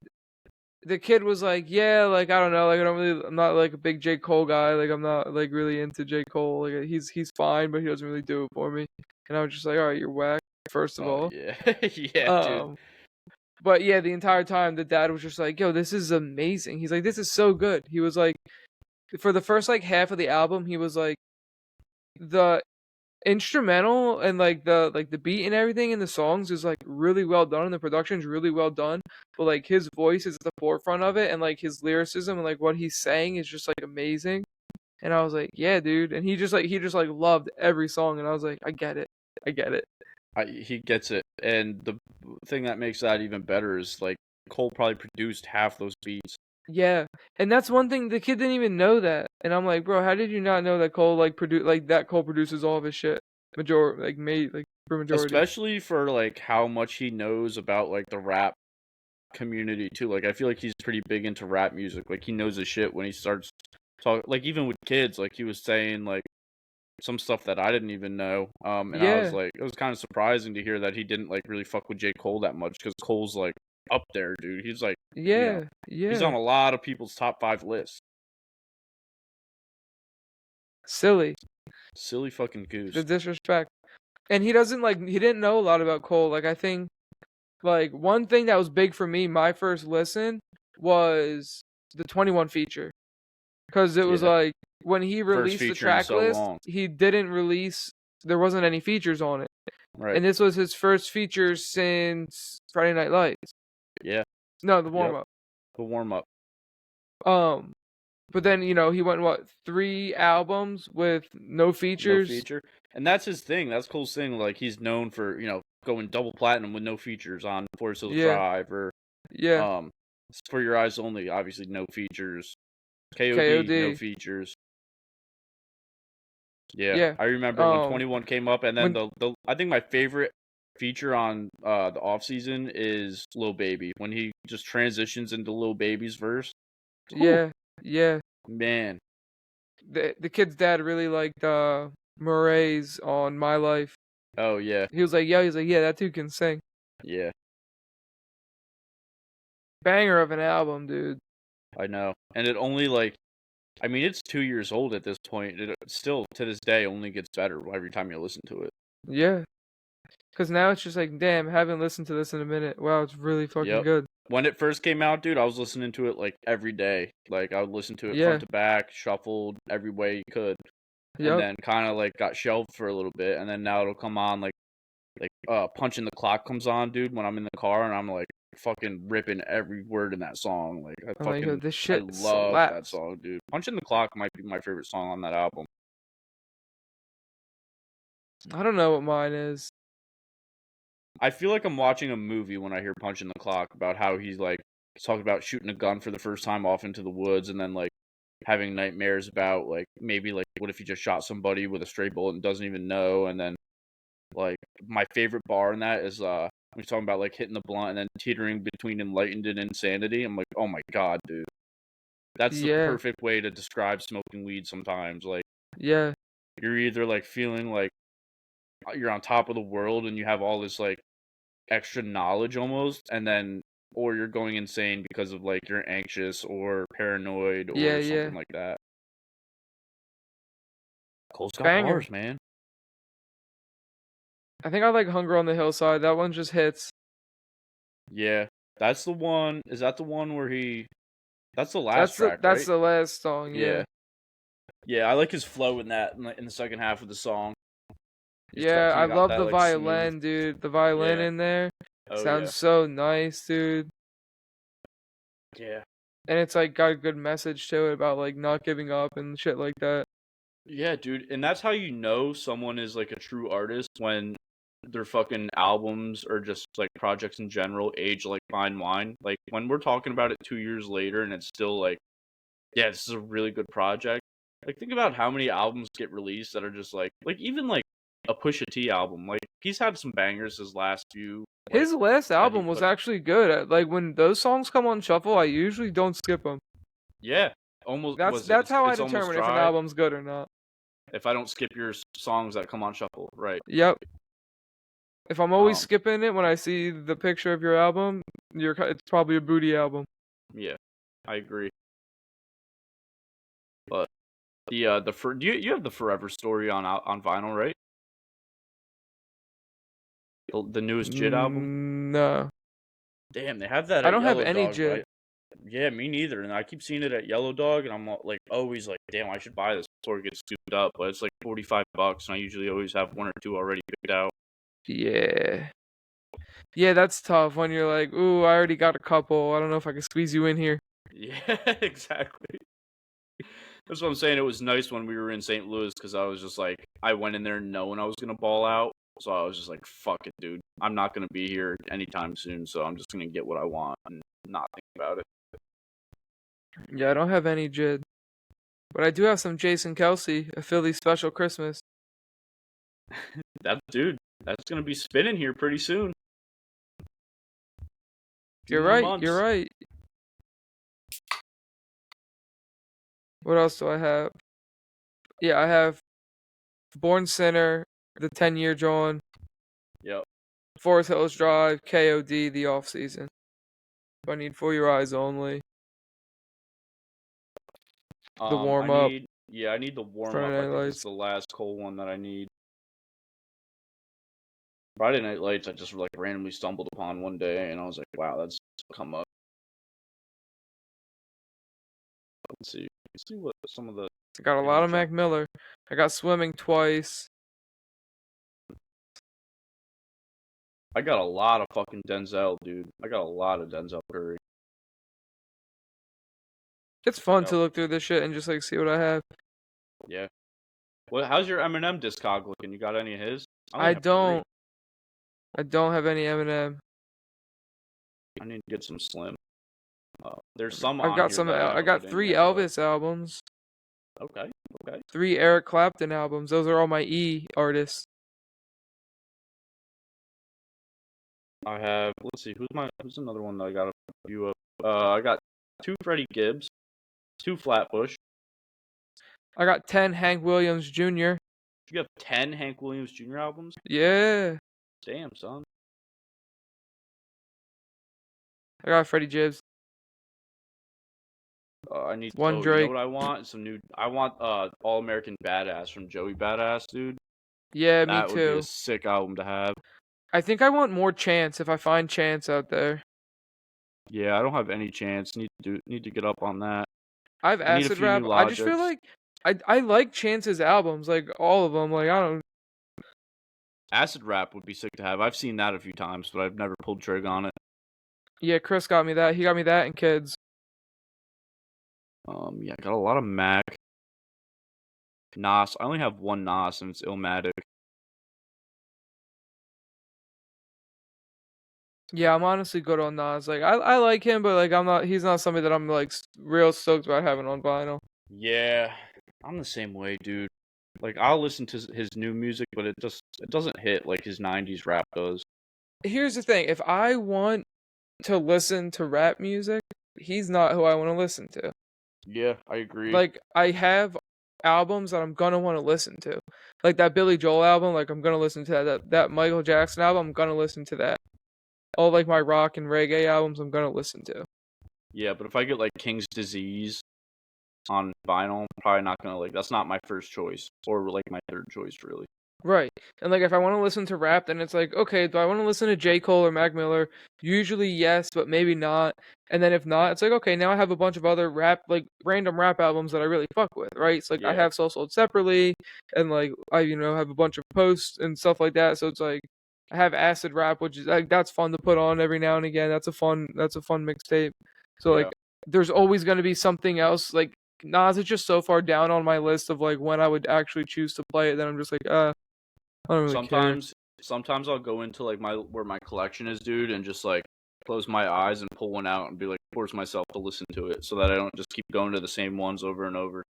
the kid was like, "Yeah, like I don't know, like I'm not like a big J. Cole guy. Like I'm not like really into J. Cole. Like he's fine, but he doesn't really do it for me." And I was just like, "All right, you're whack, first of Oh, all." yeah. Yeah, dude. Um, but yeah, the entire time the dad was just like, "Yo, this is amazing." He's like, "This is so good." He was like, for the first like half of the album, he was like, the instrumental and like the beat and everything in the songs is like really well done and the production's really well done, but like his voice is at the forefront of it and like his lyricism and like what he's saying is just like amazing. And I was like, yeah, dude. And he just like loved every song and I was like, I get it. I get it. He gets it. And the thing that makes that even better is like Cole probably produced half those beats. Yeah. And that's one thing the kid didn't even know that. And I'm like, bro, how did you not know that Cole Cole produces all of his shit? Majority like made like for majority. Especially for like how much he knows about like the rap community too. Like I feel like he's pretty big into rap music. Like he knows his shit when he starts talk like even with kids, like he was saying like some stuff that I didn't even know. And I was Yeah. like, it was kind of surprising to hear that he didn't like really fuck with J. Cole that much because Cole's like up there, dude. He's like, you know, Yeah. he's Yeah. on a lot of people's top 5 lists. Silly. Silly fucking The goose. disrespect. And he didn't know a lot about Cole. Like I think like one thing that was big for me my first listen was the 21 feature cuz it was Yeah, like when he first released the feature in track so list, long. he didn't release there wasn't any features on it. Right. And this was his first feature since Friday Night Lights. Yeah. No, the warm Yep. up. The warm up. Um but then, he went what, 3 albums with no No features? feature. And that's his thing. That's Cole's thing. Like he's known for, going double platinum with no features on Forest Hills Yeah. Drive or Yeah. um For Your Eyes Only, obviously no features. KOD, no KOD. features. Yeah. Yeah. I remember when Um 21 came up and then when the I think my favorite feature on the off season is Lil Baby. When he just transitions into Lil Baby's verse. Whew, yeah. Yeah. man. The kid's dad really liked Murray's on My Life. Oh yeah. He's like, yeah, that dude can sing. Yeah, Banger of an album, dude. I know. And it only like I mean, it's 2 years old at this point. It still, to this day, only gets better every time you listen to it. Yeah. Cause now it's just like, damn, haven't listened to this in a minute. Wow, it's really fucking Yep. good. When it first came out, dude, I was listening to it like every day. Like I would listen to it front Yeah. to back, shuffled every way you could, and Yep. then kind of like got shelved for a little bit, and then now it'll come on like punching the clock comes on, dude, when I'm in the car and I'm like fucking ripping every word in that song. Like I'm like, yo, this I shit love that slaps. song, dude. Punching the Clock might be my favorite song on that album. I don't know what mine is. I feel like I'm watching a movie when I hear Punching the Clock about how he's talking about shooting a gun for the first time off into the woods and then like having nightmares about like maybe like what if he just shot somebody with a stray bullet and doesn't even know, and then like my favorite bar in that is when he's talking about like hitting the blunt and then teetering between enlightened and insanity. I'm like, oh my god, dude. That's the Yeah. perfect way to describe smoking weed sometimes. Like Yeah. you're either like feeling like you're on top of the world and you have all this like extra knowledge almost, and then or you're going insane because of like you're anxious or paranoid Yeah. or Yeah. something like that. Cole's got Banger. bars, man. I think I like Hunger on the Hillside. That one just hits. Yeah. That's the one. Is that the one where he that's the last That's the track, that's right? the last song, Yeah. yeah. Yeah, I like his flow in that in the second half of the song. He's Yeah, kind I of got love that the like smooth. violin, dude. The violin Yeah. in there Oh yeah. sounds so nice, dude. Yeah. And it's like got a good message to it about like not giving up and shit like that. Yeah, dude. And that's how you know someone is like a true artist when their fucking albums or just like projects in general age like fine wine. Like when we're talking about it 2 years later and it's still like, yeah, this is a really good project. Like think about how many albums get released that are just like even like a Pusha T album. Like he's had some bangers his last few like His last that he album was put. actually good. Like when those songs come on shuffle, I usually don't skip them. Yeah, almost That's was it? that's how I It's almost determine if an dry. album's good or not. If I don't skip your songs that come on shuffle, right? Yep. If I'm always Um, skipping it when I see the picture of your album, it's probably a booty album. yeah, I agree. But do you have the Forever Story on vinyl, right? The newest Jid album. No, Damn, they have that I at don't have Yellow any Dog, JID. but yeah, me neither. And I keep seeing it at Yellow Dog, and I'm like always like, damn, I should buy this before it gets souped up. But it's like $45, and I usually always have one or two already picked out. Yeah. Yeah, that's tough when you're like, ooh, I already got a couple. I don't know if I can squeeze you in here. Yeah, exactly. That's what I'm saying. It was nice when we were in St. Louis because I was just like, I went in there knowing I was gonna ball out. So I was just like, fuck it, dude. I'm not gonna be here anytime soon, so I'm just gonna get what I want and not think about it. Yeah, I don't have any JID. But I do have some Jason Kelsey, a Philly Special Christmas. That's gonna be spinning here pretty soon. Few You're more right, you're months. right. What else do I have? Yeah, I have Born Sinner, the 10-year John, Yep. Forest Hills Drive, KOD, the off season. I need For Your Eyes Only, the warm up, I need the warm up. Friday I Night think this is Lights. the last Cole one that I need. Friday Night Lights, I just like randomly stumbled upon one day, and I was like, wow, that's come up. Let's see what some of the I got a lot random of Mac Miller. I got Swimming twice. I got a lot of fucking Denzel, dude. I got a lot of Denzel Curry. It's Check fun out. to look through this shit and just like see what I have. Yeah. How's your Eminem discog looking? You got any of his? I only I have three. don't. I don't have any Eminem. I need to get some Slim. There's some I've on got here some. that I I haven't got put in 3 yet, but Elvis albums, okay, okay. 3 Eric Clapton albums. Those are all my E artists. I have. Let's see. Who's another one that I got a few of? I got 2 Freddie Gibbs, 2 Flatbush. I got 10 Hank Williams Jr. You have 10 Hank Williams Jr. albums? Yeah. Damn, son. I got Freddie Gibbs. I need. One Oh, you know Drake. what I want? Some new. I want All American Badass from Joey Badass, dude. Yeah, me That would be a too. sick album to have. I think I want more Chance if I find Chance out there. Yeah, I don't have any chance. Need to get up on that. I have I need a Acid few Rap. new I just feel Logics. like I like Chance's albums, like all of them. Like I don't. Acid Rap would be sick to have. I've seen that a few times, but I've never pulled trigger on it. Yeah, Chris got me that. He got me that and Kids. Yeah, I got a lot of Mac. Nas. I only have one Nas, and it's Illmatic. Yeah, I'm honestly good on Nas. Like I like him, but like I'm not. He's not somebody that I'm like real stoked about having on vinyl. Yeah, I'm the same way, dude. Like I'll listen to his new music, but it doesn't hit like his '90s rap does. Here's the thing: if I want to listen to rap music, he's not who I want to listen to. Yeah, I agree. Like I have albums that I'm gonna want to listen to, like that Billy Joel album. Like I'm gonna listen to that. That Michael Jackson album. I'm gonna listen to that. All like my rock and reggae albums. I'm gonna listen to. Yeah, but if I get like King's Disease on vinyl, I'm probably not gonna like. That's not my first choice, or like my third choice, really. Right. And like if I want to listen to rap, then it's like, okay, do I want to listen to J. Cole or Mac Miller? Usually yes, but maybe not. And then if not, it's like, okay, now I have a bunch of other rap, like random rap albums that I really fuck with, right? It's like I Yeah, have Soul Sold Separately, and like I, have a bunch of posts and stuff like that. So it's like I have Acid Rap, which is like that's fun to put on every now and again. That's a fun mixtape. So yeah. like there's always gonna be something else. Like Nas is just so far down on my list of like when I would actually choose to play it that I'm just like, I don't really care. Sometimes sometimes I'll go into like where my collection is, dude, and just like close my eyes and pull one out and be like force myself to listen to it so that I don't just keep going to the same ones over and over.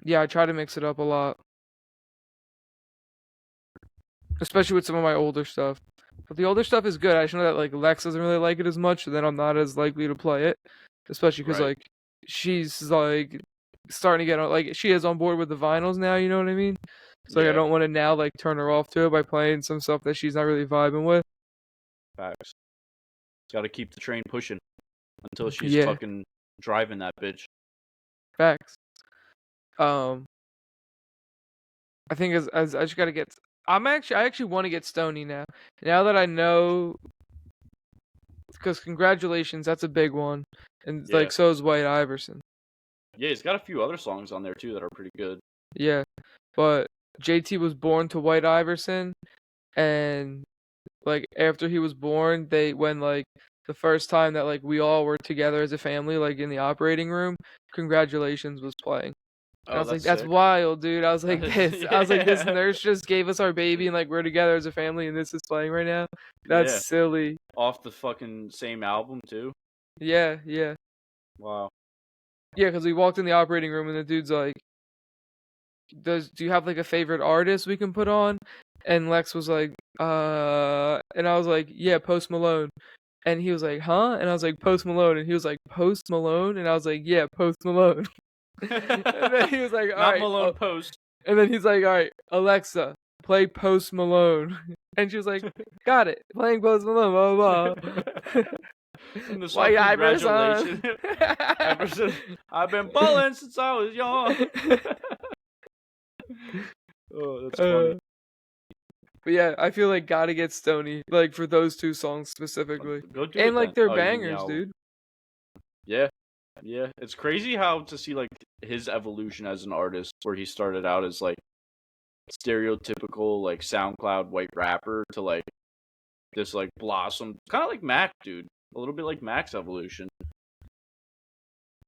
Yeah, I try to mix it up a lot, especially with some of my older stuff. But the older stuff is good. I just know that like Lex doesn't really like it as much, so then I'm not as likely to play it, especially because Right. like she's like starting to get like she is on board with the vinyls now. You know what I mean? So like, I Yeah. don't want to now like turn her off to it by playing some stuff that she's not really vibing with. Facts. Got to keep the train pushing until she's Yeah, fucking driving that bitch. facts. Um, I think as I just gotta get. I actually want to get Stony now. Now that I know, because congratulations, that's a big one, and Yeah. like so is White Iverson. Yeah, he's got a few other songs on there too that are pretty good. Yeah, but JT was born to White Iverson, and like after he was born, when like the first time that like we all were together as a family, like in the operating room, congratulations was playing. And I Oh, was like, that's that's sick. wild, dude. I was like, this Yeah. nurse just gave us our baby, and like we're together as a family, and this is playing right now. That's Yeah. silly. Off the fucking same album too. Yeah, yeah, Wow. yeah. Because we walked in the operating room, and the dude's like, do you have like a favorite artist we can put on? And Lex was like, and I was like, yeah, Post Malone. And he was like, huh? And I was like, Post Malone. And he was like, Post Malone? And I was like, yeah, Post Malone. And then he was like, all Not right. Malone Post. And then he's like, all right, Alexa, play Post Malone. And she was like, got it. Playing Post Malone, blah, blah, blah. And the song White Congratulations. Iverson. Iverson, I've been balling since I was young. Oh, that's funny. uh, but yeah, I feel like gotta get Stony, like for those two songs specifically. Go do And it then. like they're Oh, you mean the bangers, album? dude. Yeah. Yeah. It's crazy how to see like his evolution as an artist where he started out as like stereotypical like SoundCloud white rapper to like this like blossom, kind of like Mac, dude. A little bit like Mac's evolution.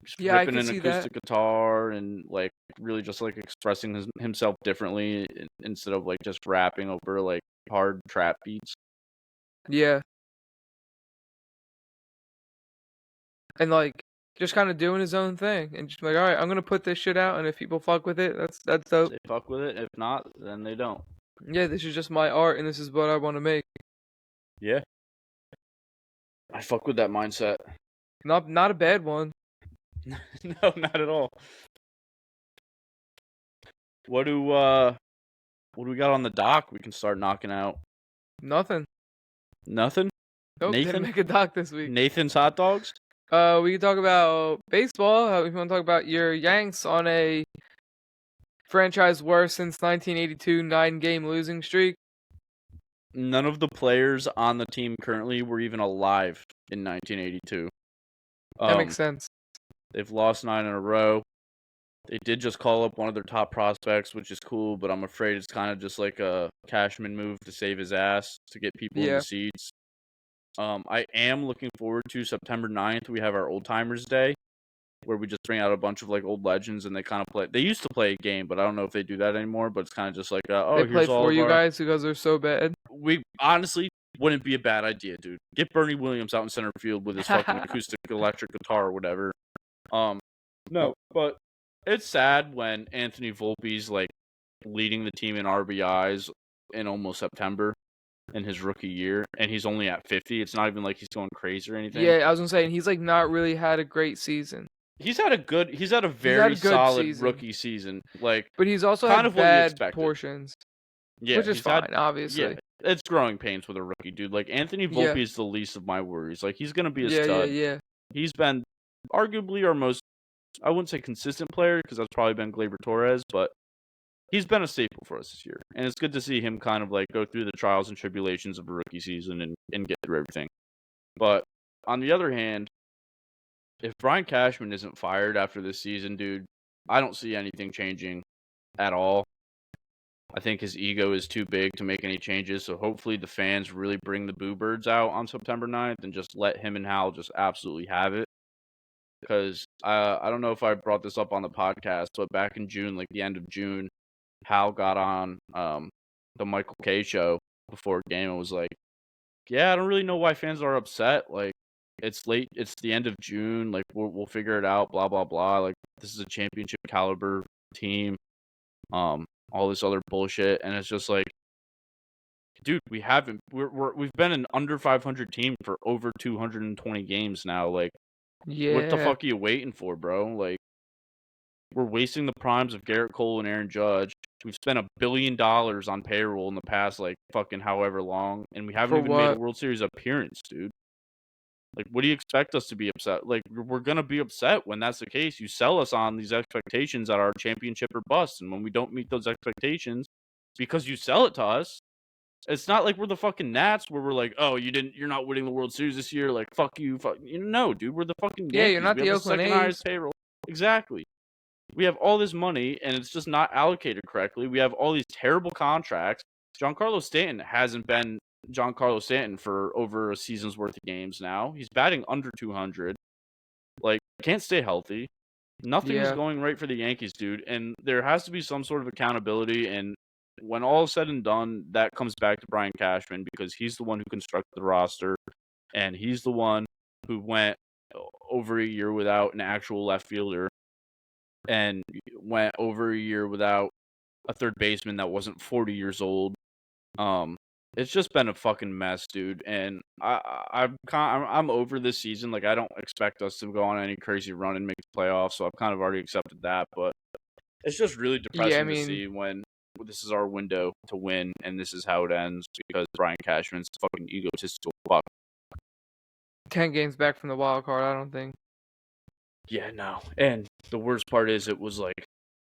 Just Yeah, I ripping could an see that. acoustic guitar and like really just like expressing himself differently instead of like just rapping over like hard trap beats. Yeah. And like just kind of doing his own thing and just like, all right, I'm gonna put this shit out, and if people fuck with it, that's dope. They fuck with it. If not, then they don't. Yeah, this is just my art, and this is what I want to make. Yeah, I fuck with that mindset. Not a bad one. No, not at all. What do uh what do we got on the dock we can start knocking out? Nothing. Nothing? Nope, didn't Nathan? make a doc this week. Nathan's hot dogs? We can talk about baseball. If you want to talk about your Yanks on a franchise worst since 1982 9-game losing streak. None of the players on the team currently were even alive in 1982. That makes sense. They've lost 9 in a row. They did just call up one of their top prospects, which is cool, but I'm afraid it's kind of just like a Cashman move to save his ass to get people in Yeah. the seats. I am looking forward to September 9th. We have our Old Timers Day, where we just bring out a bunch of like old legends and they kind of play. They used to play a game, but I don't know if they do that anymore. But it's kind of just like, They oh, play here's all for of you our. guys because they're so bad. We honestly wouldn't be a bad idea, dude. Get Bernie Williams out in center field with his fucking acoustic electric guitar or whatever. No, but it's sad when Anthony Volpe's like leading the team in RBIs in almost September in his rookie year, and he's only at 50. It's not even like he's going crazy or anything. Yeah, I was gonna say, and he's like not really had a great season. He's had a He's had very a good solid season. rookie season, like But he's also kind had of what you bad expected. portions, Yeah, which is he's had fine, obviously. yeah, it's growing pains with a rookie, dude. Like Anthony Yeah. Volpe is the least of my worries. Like he's gonna be a Yeah, stud. yeah. He's been arguably our most, I wouldn't say consistent player because that's probably been Gleyber Torres, but he's been a staple for us this year, and it's good to see him kind of like go through the trials and tribulations of a rookie season and get through everything. But on the other hand, if Brian Cashman isn't fired after this season, dude, I don't see anything changing at all. I think his ego is too big to make any changes, so hopefully the fans really bring the Boo Birds out on September 9th and just let him and Hal just absolutely have it. Because I don't know if I brought this up on the podcast, but back in June, like the end of June, Hal got on the Michael K show before a game and was like, "Yeah, I don't really know why fans are upset. Like, it's late. It's the end of June. Like, we'll figure it out. Blah blah blah. Like, this is a championship caliber team. All this other bullshit, and it's just like, dude, we haven't. We've been an under 500 team for over 220 games now. Like, what the Yeah, fuck are you waiting for, bro? Like, we're wasting the primes of Garrett Cole and Aaron Judge. We've spent $1 billion on payroll in the past, like, fucking however long, and we haven't for even made a what? World Series appearance, dude. Like, what do you expect us to be upset? Like, we're gonna be upset when that's the case. You sell us on these expectations that are championship or bust, and when we don't meet those expectations, because you sell it to us, it's not like we're the fucking Nats where we're like, oh, you're not winning the World Series this year. Like, fuck you, fuck. No, dude, we're the fucking Yeah, you're Yankees. not We have the the Oakland second highest A's. payroll. Exactly. We have all this money and it's just not allocated correctly. We have all these terrible contracts. Giancarlo Stanton hasn't been Giancarlo Stanton for over a season's worth of games now. He's batting under 200. Like, can't stay healthy. Nothing is Yeah, going right for the Yankees, dude. And there has to be some sort of accountability. And when all is said and done, that comes back to Brian Cashman because he's the one who constructed the roster. And he's the one who went over a year without an actual left fielder and went over a year without a third baseman that wasn't 40 years old. Um, it's just been a fucking mess, dude. And I'm over this season. Like, I don't expect us to go on any crazy run and make the playoffs. So I've kind of already accepted that. But it's just really yeah. I depressing to mean, see when this is our window to win and this is how it ends because Brian Cashman's a fucking egotistical fuck. 10 games back from the wild card. I don't think. Yeah, no. And the worst part is it was like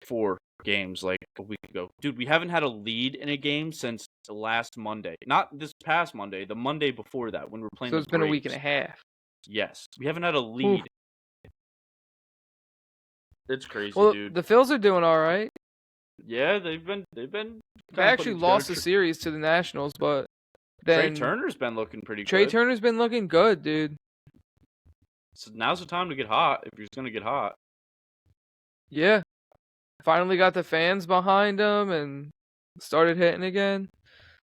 4 games like a week ago. Dude, we haven't had a lead in a game since the last Monday. Not this past Monday, the Monday before that when we were playing So the it's been a week and Braves. a half. Yes. We haven't had a Whew. lead. It's crazy, Well, dude. the Phils are doing all right. Yeah, they've been They kind of actually putting together. lost the series to the Nationals, but Trey then Turner's been looking pretty Trey good. Turner's been looking good, dude. So now's the time to get hot if you're going to get hot. Yeah, finally got the fans behind him and started hitting again.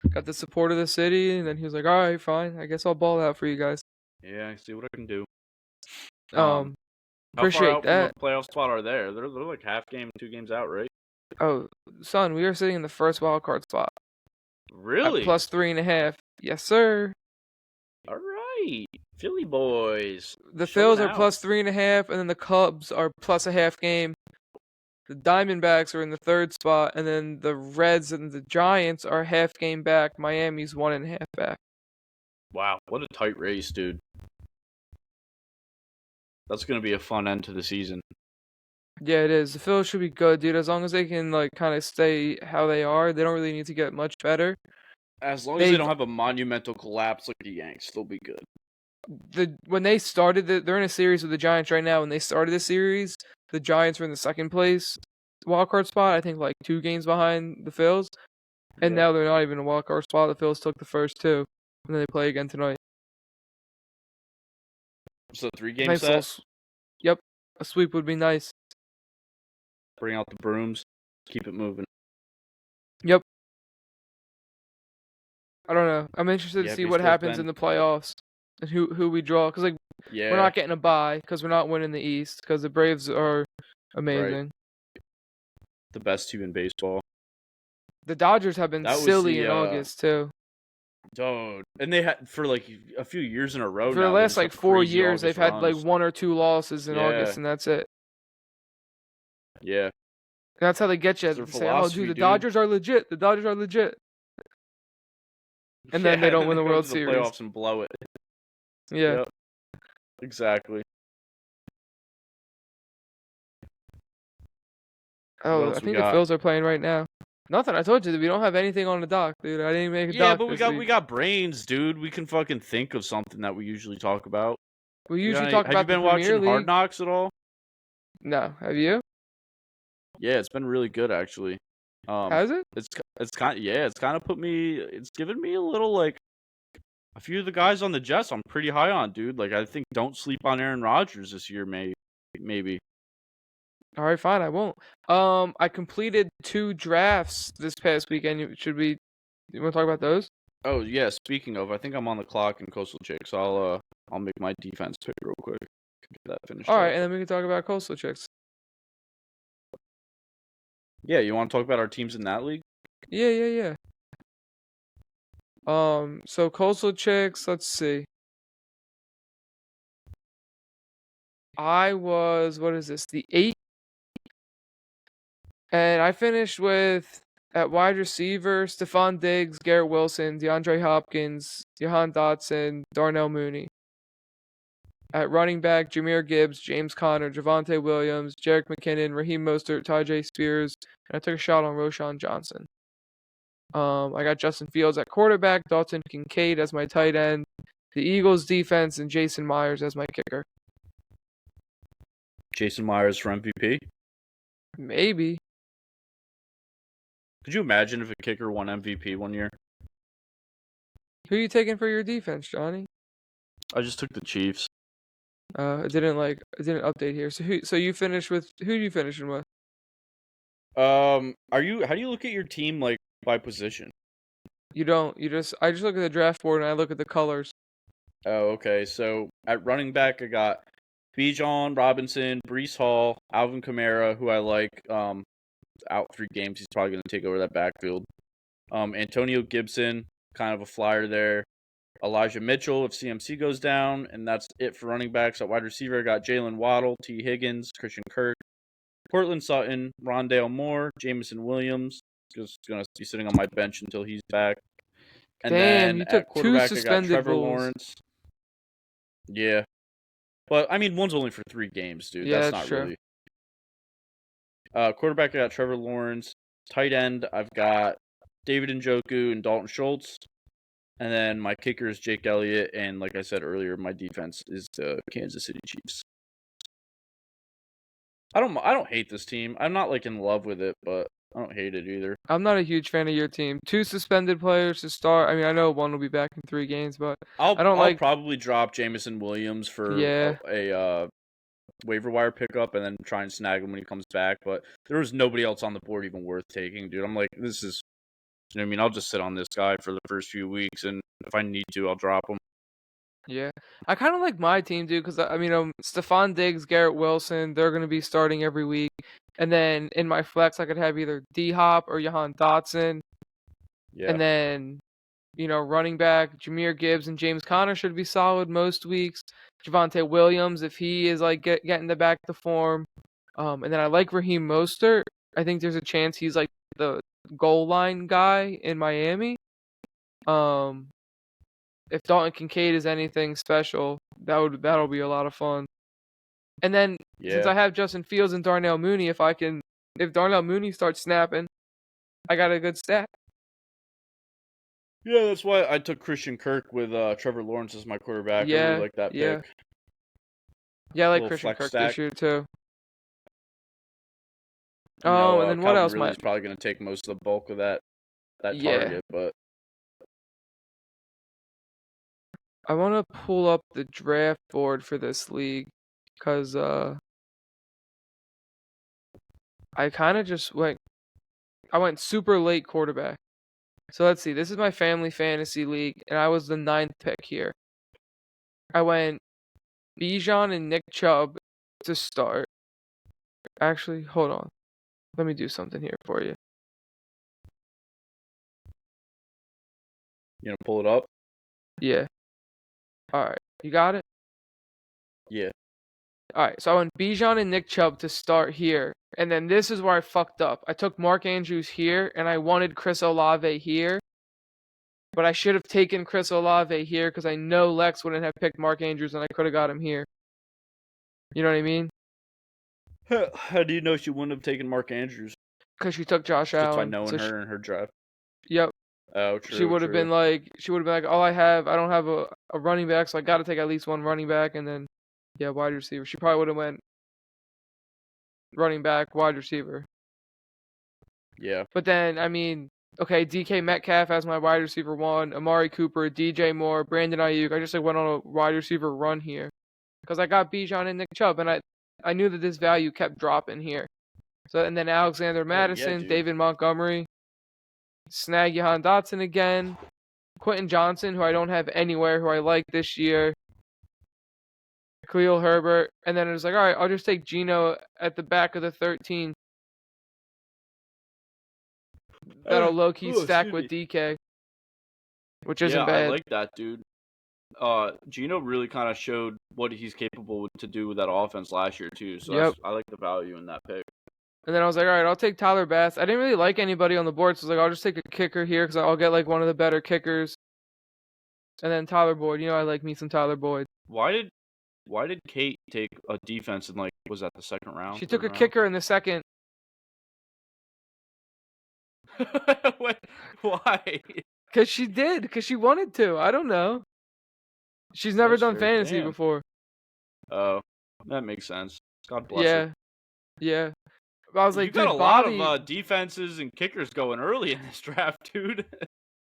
Got the support of the city, and then he was like, "All right, fine. I guess I'll ball out for you guys." Yeah, I see what I can do. Um, How far appreciate out from a that. playoff spot are they? They're like half game, 2 games out, right? Oh, son, we are sitting in the first wild card spot at Really? plus 3.5. Yes, sir. All right, Philly boys The showing Phils are out. plus 3.5, and then the Cubs are plus a half game. The Diamondbacks are in the third spot, and then the Reds and the Giants are half game back. Miami's 1.5 back. Wow, what a tight race, dude. That's gonna be a fun end to the season. Yeah, it is. The Phils should be good, dude. As long as they can like kind of stay how they are, they don't really need to get much better. As long as they They've don't have a monumental collapse like the Yanks, they'll be good. when they started they're in a series with the Giants right now. When they started the series, the Giants were in the second place wild card spot. I think like 2 games behind the Phils, and Yeah. now they're not even a wild card spot. The Phils took the first two, and then they play again tonight. So 3 game Nice little, set. yep, a sweep would be nice. Bring out the brooms. Keep it moving. Yep, I don't know. I'm interested to Yeah, see what baseball's happens in been. the playoffs and who we draw. Cause like we're Yeah. not getting a bye because we're not winning the East because the Braves are Right. amazing. The best team in baseball. The Dodgers have been That was silly the in August too. dude. And they had for like a few years in a row For the now. They last just like have 4 years, crazy they've August had like runs. 1 or 2 losses in Yeah. August, and that's it. Yeah. That's how they get you. It's their They say, "Oh, dude, philosophy, the dude. Dodgers are legit. The Dodgers are legit," and then Yeah, they and don't then win they the go World into the Series. playoffs and blow it. Yeah. Yep. Exactly. What Oh, I else we think the got? Phils are playing right now. Nothing. I told you that we don't have anything on the dock, dude. I didn't make a Yeah, dock but we this got week. we got brains, dude. We can fucking think of something that we usually talk about. We usually talk Have you about the been Premier watching Hard League. Knocks at all? No, have you? Yeah, it's been really good actually. Um, Has it? it's kind it's kind of put me. It's given me a little like a few of the guys on the Jets. I'm pretty high on, dude. Like I think don't sleep on Aaron Rodgers this year, maybe. All right, fine. I won't. I completed 2 drafts this past weekend. Should we? You want to talk about those? Oh yeah, speaking of, I think I'm on the clock in Coastal Chicks. I'll make my defense pick real quick. Get that finished All right, up. and then we can talk about Coastal Chicks. Yeah, you want to talk about our teams in that league? Yeah, yeah, yeah. So Coastal Chicks, let's see. I was, what is this, the 8th? And I finished with, at wide receiver, Stephon Diggs, Garrett Wilson, DeAndre Hopkins, Jahan Dotson, Darnell Mooney. At running back, Jahmyr Gibbs, James Conner, Javonte Williams, Jerick McKinnon, Raheem Mostert, Tyjae Spears, and I took a shot on Roshan Johnson. I got Justin Fields at quarterback, Dalton Kincaid as my tight end, the Eagles defense, and Jason Myers as my kicker. Jason Myers for MVP. Maybe. Could you imagine if a kicker won MVP one year? Who you taking for your defense, Johnny? I just took the Chiefs. It didn't update here. So you finished with who you finishing with? Are you? How do you look at your team like by position? You don't. I just look at the draft board and I look at the colors. Oh, okay. So at running back, I got Bijan Robinson, Brees Hall, Alvin Kamara, who I like. Out 3 games, he's probably going to take over that backfield. Antonio Gibson, kind of a flyer there. Elijah Mitchell if CMC goes down, and that's it for running backs. At wide receiver, I got Jalen Waddle, T. Higgins, Christian Kirk, Cortland Sutton, Rondale Moore, Jamison Williams. Just going to be sitting on my bench until he's back. And Damn, then you took at 2 quarterback, I got suspended Trevor Bulls. Lawrence. Yeah. But, I mean, one's only for 3 games, dude. Yeah, That's that's not true. really. Quarterback, I got Trevor Lawrence. Tight end, I've got David Njoku and Dalton Schultz. And then my kicker is Jake Elliott. And like I said earlier, my defense is the Kansas City Chiefs. I don't hate this team. I'm not like in love with it, but I don't hate it either. I'm not a huge fan of your team. 2 suspended players to start. I mean, I know one will be back in 3 games, but I don't I'll like. probably drop Jamison Williams for Yeah, a waiver wire pickup and then try and snag him when he comes back. But there was nobody else on the board even worth taking, dude. I'm like, this is, you know what I mean? I'll just sit on this guy for the first few weeks, and if I need to, I'll drop him. yeah. I kind of like my team, dude, because I mean, Stephon Diggs, Garrett Wilson, they're gonna be starting every week, and then in my flex, I could have either D Hop or Jahan Dotson, Yeah, and then running back Jahmyr Gibbs and James Conner should be solid most weeks. Javonte Williams, if he is like getting the back to form, and then I like Raheem Mostert. I think there's a chance he's like the goal line guy in Miami. If Dalton Kincaid is anything special, that'll be a lot of fun. And then since yeah. I have Justin Fields and Darnell Mooney, if Darnell Mooney starts snapping, I got a good stat. Yeah, that's why I took Christian Kirk with Trevor Lawrence as my quarterback. I really Yeah, like that yeah, pick. yeah. I A like little Christian flex Kirk stack. this year too. And then what Calvin else Ridley's probably going to take most of the bulk of that Yeah, target, but I want to pull up the draft board for this league because I kind of just went super late quarterback. So let's see. This is my family fantasy league, and I was the 9th pick here. I went Bijan and Nick Chubb to start. Actually, hold on. Let me do something here for you. you know, pull it up. Yeah. All right. You got it? Yeah, All right. So I went Bijan and Nick Chubb to start here. And then this is where I fucked up. I took Mark Andrews here, and I wanted Chris Olave here. But I should have taken Chris Olave here because I know Lex wouldn't have picked Mark Andrews, and I could have got him here. You know what I mean? how do you know she wouldn't have taken Mark Andrews? Because she took Josh Just by Allen. knowing her and her draft. Yep. Oh, She true, would have true. been like, I don't have a running back, so I got to take at least one running back, and then, yeah, wide receiver. She probably would have went running back, wide receiver. Yeah, But then, I mean, okay, DK Metcalf as my wide receiver 1, Amari Cooper, DJ Moore, Brandon Ayuk. I just went on a wide receiver run here because I got Bijan and Nick Chubb, and I knew that this value kept dropping here. So and then Alexander oh yeah, Madison, dude. David Montgomery, snag Jahan Dotson again. Quentin Johnson, who I don't have anywhere, who I like this year. Khalil Herbert, and then it was like, all right, I'll just take Geno at the back of the 13. That'll low key Oh, stack excuse with me. DK, which Yeah, isn't I bad. like that, dude. Gino really kind of showed what he's capable to do with that offense last year too. So Yep. I like the value in that pick. And then I was like, all right, I'll take Tyler Bass. I didn't really like anybody on the board, so I was like, I'll just take a kicker here because I'll get like one of the better kickers. And then Tyler Boyd, I like me some Tyler Boyd. Why did Kate take a defense in like was that the second round, She took third a round? kicker in the second. Why? Because she did, because she wanted to. I don't know. She's never That's done fair. fantasy Damn. before. Oh, that makes sense. God bless her. Yeah, yeah. I was You like, got a dude, lot Bobby. of defenses and kickers going early in this draft, dude.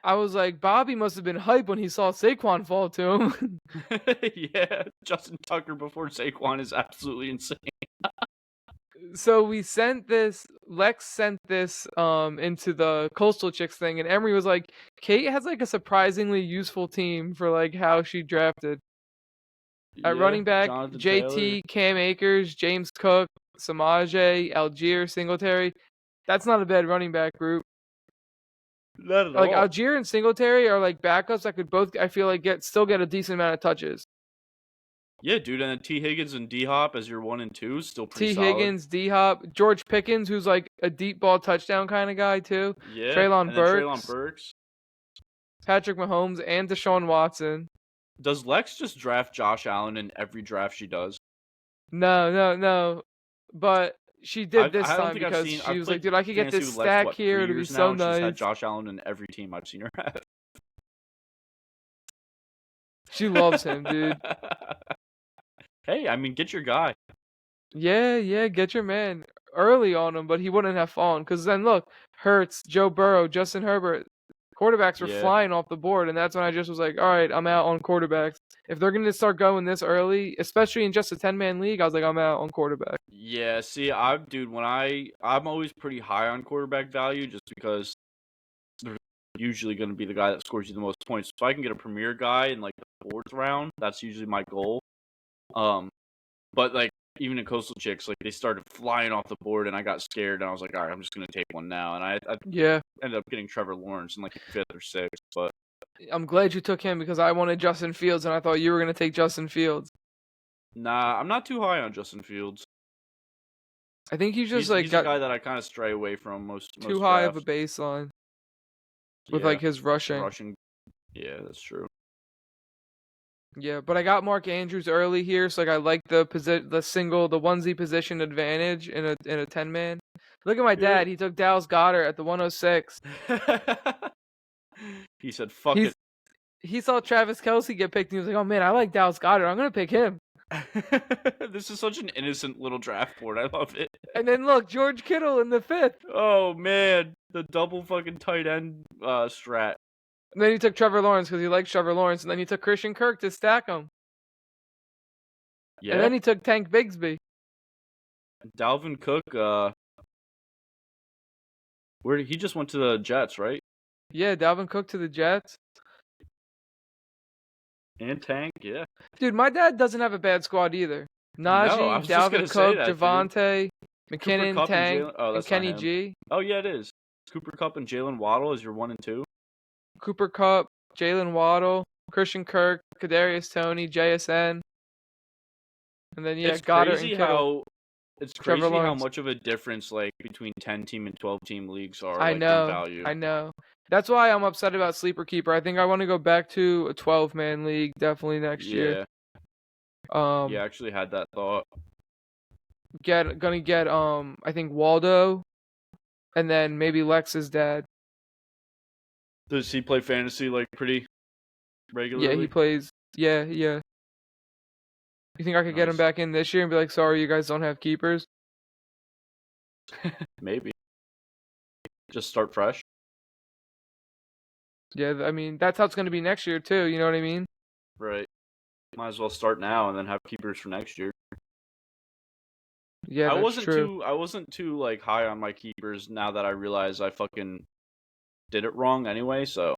I was like, Bobby must have been hyped when he saw Saquon fall to him. Yeah, Justin Tucker before Saquon is absolutely insane. So we sent this. Lex sent this into the Coastal Chicks thing, and Emery was like, Kate has like a surprisingly useful team for like how she drafted. At Yeah, running back, Jonathan Taylor. JT, Cam Akers, James Cook, Samaje, Algier, Singletary. That's not a bad running back group. Not at Like all. Algier and Singletary are like backups that could both, I feel like, still get a decent amount of touches. Yeah, dude, and then T. Higgins and D Hop as your 1 and 2 is still pretty T. solid. Higgins, D Hop, George Pickens, who's like a deep ball touchdown kind of guy too. Yeah, Traylon and then Treylon Burks, Burks. Patrick Mahomes, and Deshaun Watson. Does Lex just draft Josh Allen in every draft she does? No, no, no. But she did this I don't time think I've because seen. she I've was like, played dude, I could get fantasy this with Lex stack here. 3 It'd be years so now, and she's had nice. Josh Allen in every team I've seen her have. She loves him, dude. Hey, I mean, get your guy. Yeah, yeah, get your man early on him, but he wouldn't have fallen. Because then look, Hurts, Joe Burrow, Justin Herbert, quarterbacks were Yeah. flying off the board, and that's when I just was like, all right, I'm out on quarterbacks. If they're gonna start going this early, especially in just a 10-man league, I was like, I'm out on quarterback. Yeah, see, dude, I'm always pretty high on quarterback value just because they're usually going to be the guy that scores you the most points. So if I can get a premier guy in like the 4th round, that's usually my goal. But like even in Coastal Chicks, like they started flying off the board, and I got scared, and I was like, all right, I'm just going to take one now, and I Yeah, ended up getting Trevor Lawrence in like 5th or 6th, but I'm glad you took him because I wanted Justin Fields, and I thought you were gonna take Justin Fields. nah, I'm not too high on Justin Fields. I think he just like He's a got guy that I kind of stray away from most too high of a drafts. baseline with Yeah, like his rushing. rushing. Yeah, that's true. Yeah, but I got Mark Andrews early here, so like I like the onesie position advantage in a 10-man. Look at my Yeah. dad; he took Dallas Goddard at the 106. He said, "Fuck it." He saw Travis Kelce get picked, and he was like, "Oh man, I like Dallas Goddard. I'm gonna pick him." This is such an innocent little draft board. I love it. And then look, George Kittle in the 5th. Oh man, the double fucking tight end strat. And then he took Trevor Lawrence because he likes Trevor Lawrence, and then he took Christian Kirk to stack him. And Yeah, then he took Tank Bigsby. Dalvin Cook. Where he just went to the Jets, right? Yeah, Dalvin Cook to the Jets. And Tank, yeah. Dude, my dad doesn't have a bad squad either. No, I Najee, was just gonna Dalvin say Cook, that, dude. Javante, Cooper McKinnon, Kupp and Tank, Jalen. Oh, and that's not Kenny him. G. Oh yeah, it is. Cooper Kupp and Jalen Waddle is your 1 and 2. Cooper Kupp, Jalen Waddle, Christian Kirk, Kadarius Toney, JSN, and then It's Goddard crazy and Kittle. how Trevor how Lawrence. much of a difference like between 10-team and 12-team leagues are I like in know, value. I know. That's why I'm upset about Sleeper Keeper. I think I want to go back to a 12-man league definitely next year. Yeah, I actually had that thought. Gonna get I think Waldo, and then maybe Lex's dad. Does he play fantasy like pretty regularly? Yeah, he plays. Yeah, yeah. You think I could get him Nice. back in this year and be like, sorry, you guys don't have keepers? Maybe. Just start fresh. Yeah, I mean, that's how it's going to be next year, too. You know what I mean? Right. Might as well start now and then have keepers for next year. Yeah, that's true. I wasn't too like high on my keepers now that I realize I fucking did it wrong anyway, so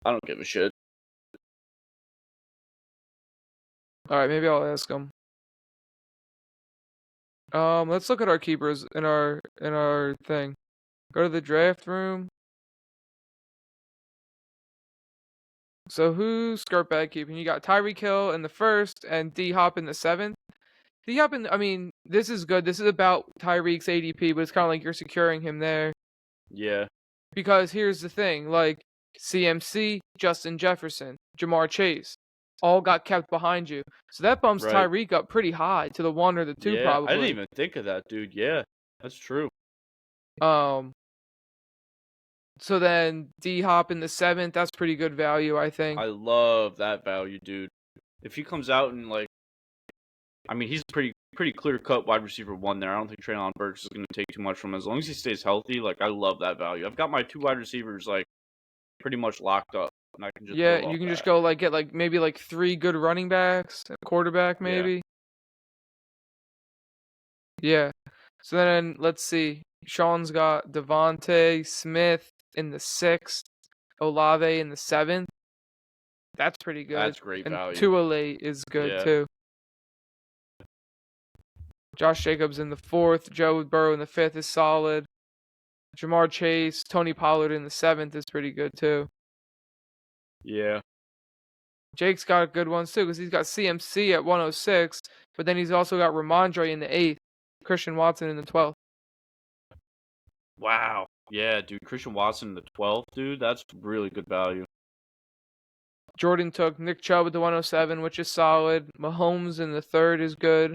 I don't give a shit. All right, maybe I'll ask him. Let's look at our keepers in our thing. Go to the draft room. So who's skirt bag keeping? You got Tyreek Hill in the first and D Hop in the seventh. D Hop I mean, this is good. This is about Tyreek's ADP, but it's kind of like you're securing him there. Yeah. Because here's the thing, like CMC, Justin Jefferson, Jamar Chase, all got kept behind you. So that bumps Right. Tyreek up pretty high to the 1 or the 2 Yeah. I didn't probably. even think of that, dude. Yeah. That's true. Um so then D Hop in the 7th, that's pretty good value, I think. I love that value, dude. If he comes out and like, I mean, he's pretty clear cut wide receiver 1 there. I don't think Traylon Burks is going to take too much from him as long as he stays healthy. Like, I love that value. I've got my 2 wide receivers like pretty much locked up, and I can just Yeah, build you off can just that. go like get like maybe like 3 good running backs, a quarterback Yeah. maybe. Yeah. So then let's see. Sean's got Devontae Smith in the 6th, Olave in the 7th. That's pretty good. That's great And value. Tuale is good Yeah. too. Josh Jacobs in the 4th, Joe Burrow in the 5th is solid. Jamar Chase, Tony Pollard in the 7th is pretty good too. Yeah. Jake's got good ones too because he's got CMC at 106, but then he's also got Ramondre in the 8th, Christian Watson in the 12th. Wow. Yeah, dude. Christian Watson in the 12th, dude. That's really good value. Jordan took Nick Chubb at the 107, which is solid. Mahomes in the 3rd is good.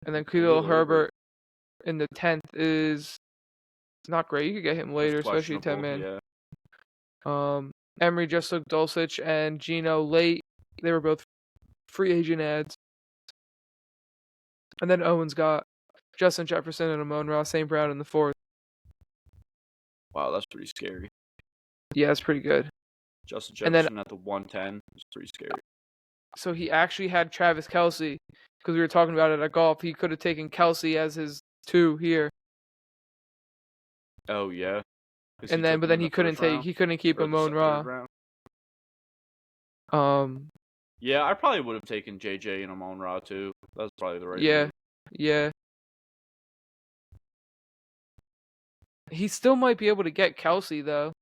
And then Khalil Herbert in the 10th is not great. You could get him That's later, especially 10 questionable. man. Yeah. Emery just took Dulcich and Geno late. They were both free agent ads. And then Owens got Justin Jefferson and Amon-Ra St. Brown in the 4th. Wow, that's pretty scary. Yeah, it's pretty good. Justin And then Jefferson at the 110 is pretty scary. so he actually had Travis Kelce because we were talking about it at golf. He could have taken Kelce as his 2 here. Oh yeah. And then, but then he couldn't keep Amon-Ra. Yeah, I probably would have taken JJ and Amon-Ra too. That's probably the right move. Yeah. He still might be able to get Kelce though.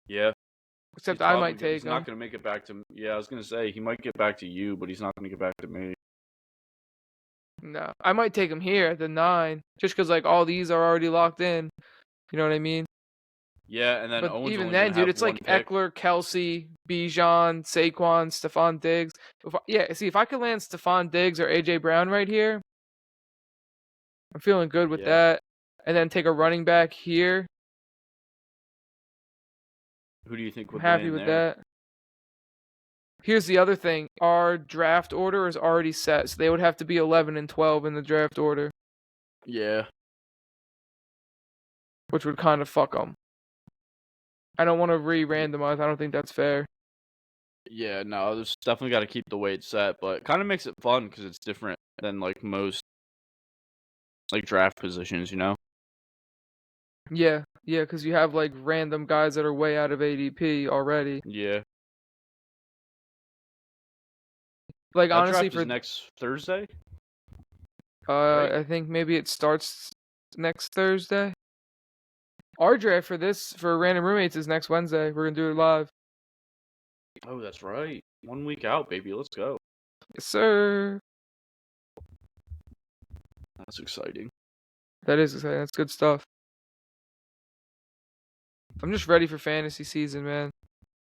Yeah. Except I might take he's him. not going to make it back to. Yeah, I was going to say he might get back to you, but he's not going to get back to me. No, I might take him here at the 9, just because like all these are already locked in. You know what I mean? Yeah, and then But Owens even only then, gonna dude, have it's one like pick. Eckler, Kelce, Bijan, Saquon, Stephon Diggs. See, if I could land Stephon Diggs or AJ Brown right here, I'm feeling good with that. And then take a running back here. Who do you think would I'm happy land with there? that. Here's the other thing. Our draft order is already set, so they would have to be 11 and 12 in the draft order. Yeah. Which would kind of fuck them. I don't want to re-randomize. I don't think that's fair. Yeah, no, there's definitely got to keep the way it's set, but it kind of makes it fun because it's different than like most like draft positions, you know? Yeah, because you have like random guys that are way out of ADP already. Yeah. Like That honestly, draft is next Thursday. right? I think maybe it starts next Thursday. Our draft for Random Roommates is next Wednesday. We're gonna do it live. Oh, that's right. 1 week out, baby. Let's go. Yes, sir. That's exciting. That is exciting. That's good stuff. I'm just ready for fantasy season, man.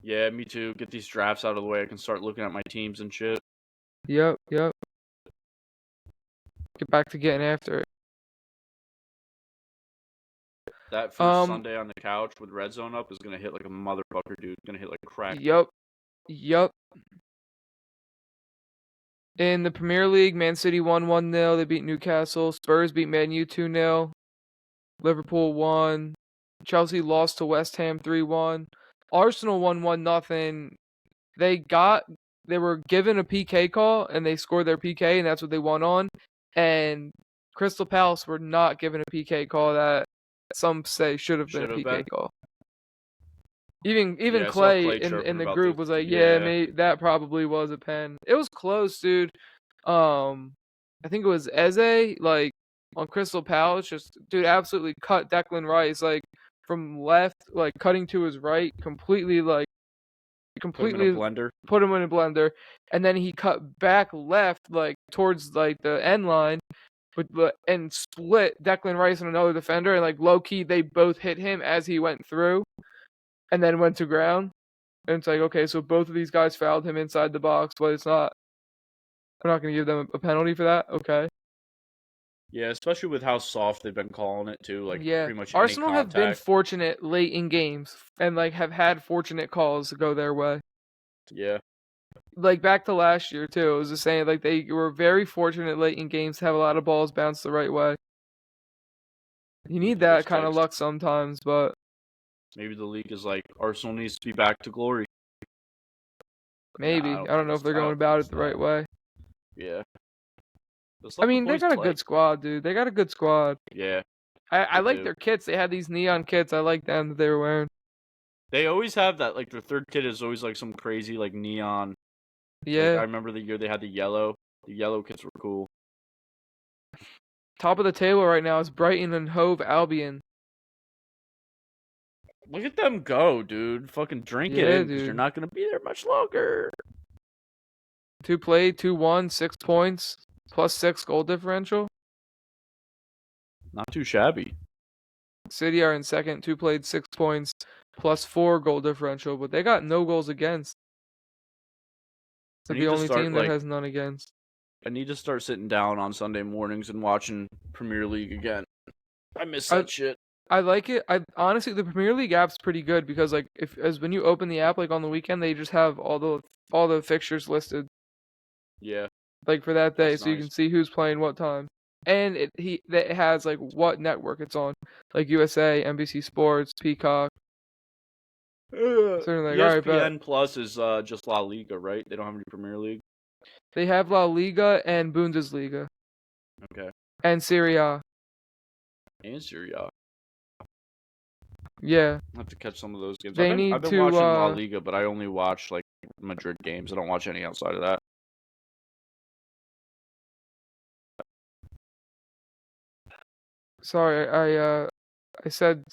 Yeah, me too. Get these drafts out of the way. I can start looking at my teams and shit. Yep. Get back to getting after it. That first Sunday on the couch with Red Zone up is gonna hit like a motherfucker, dude. Gonna hit like crack. Yep. In the Premier League, Man City won 1-0. They beat Newcastle. Spurs beat Man U 2-0. Liverpool won. Chelsea lost to West Ham 3-1. Arsenal won 1-0. They were given a PK call and they scored their PK and that's what they won on. And Crystal Palace were not given a PK call that some say should have been a Should have PK been. call. Even Yeah, I saw Clay Clay in chirping the about group this. was like, yeah, Yeah, that probably was a pen. It was close, dude. I think it was Eze, like on Crystal Palace, just dude absolutely cut Declan Rice like from left, like cutting to his right, put him in a completely blender. put him in a blender, and then he cut back left, like towards like the end line, and split Declan Rice and another defender, and like low key they both hit him as he went through, and then went to ground. And it's like, okay, so both of these guys fouled him inside the box, but it's not. I'm not gonna give them a penalty for that. Okay. Yeah, especially with how soft they've been calling it too. Like Yeah, pretty much any Arsenal have been contact. fortunate late in games, and like have had fortunate calls go their way. Yeah, Like back to last year too. It was the same. Like they were very fortunate late in games to have a lot of balls bounce the right way. You need need the that wrist kind of fixed. luck sometimes, but Maybe the league is like Arsenal needs to be back to glory. But nah, maybe I don't know if they're I going don't think about it it's the that. right way. Yeah, just I let the mean, they boys got a play. good squad, dude. They got a good squad. Yeah, I they like do. their kits. They had these neon kits. I like them that they were wearing. They always have that. Like their third kit is always like some crazy like neon. Like I Yeah. remember the year they had the yellow. The yellow kits were cool. Top of the table right now is Brighton and Hove Albion. Look at them go, dude. Fucking drink it Yeah, in because you're dude. not gonna be there much longer. 2 played, 2-1, 6 points, +6 goal differential. Not too shabby. City are in second, 2 played, 6 points, +4 goal differential, but they got no goals against. I They're the need to only start team that like has none against. I need to start sitting down on Sunday mornings and watching Premier League again. I miss I that shit. I like it. I honestly the Premier League app's pretty good because like if as when you open the app like on the weekend they just have all the fixtures listed Yeah, like for that day that's so you nice. can see who's playing what time. And it has like what network it's on. Like USA, NBC Sports, Peacock. So they're like, all right, bet. ESPN Plus is just La Liga, right? They don't have any Premier League. They have La Liga and Bundesliga Okay, and Serie A. and Serie A. Yeah. I have to catch some of those games. They I've need been to watching La Liga, but I only watch like Madrid games. I don't watch any outside of that. sorry, I said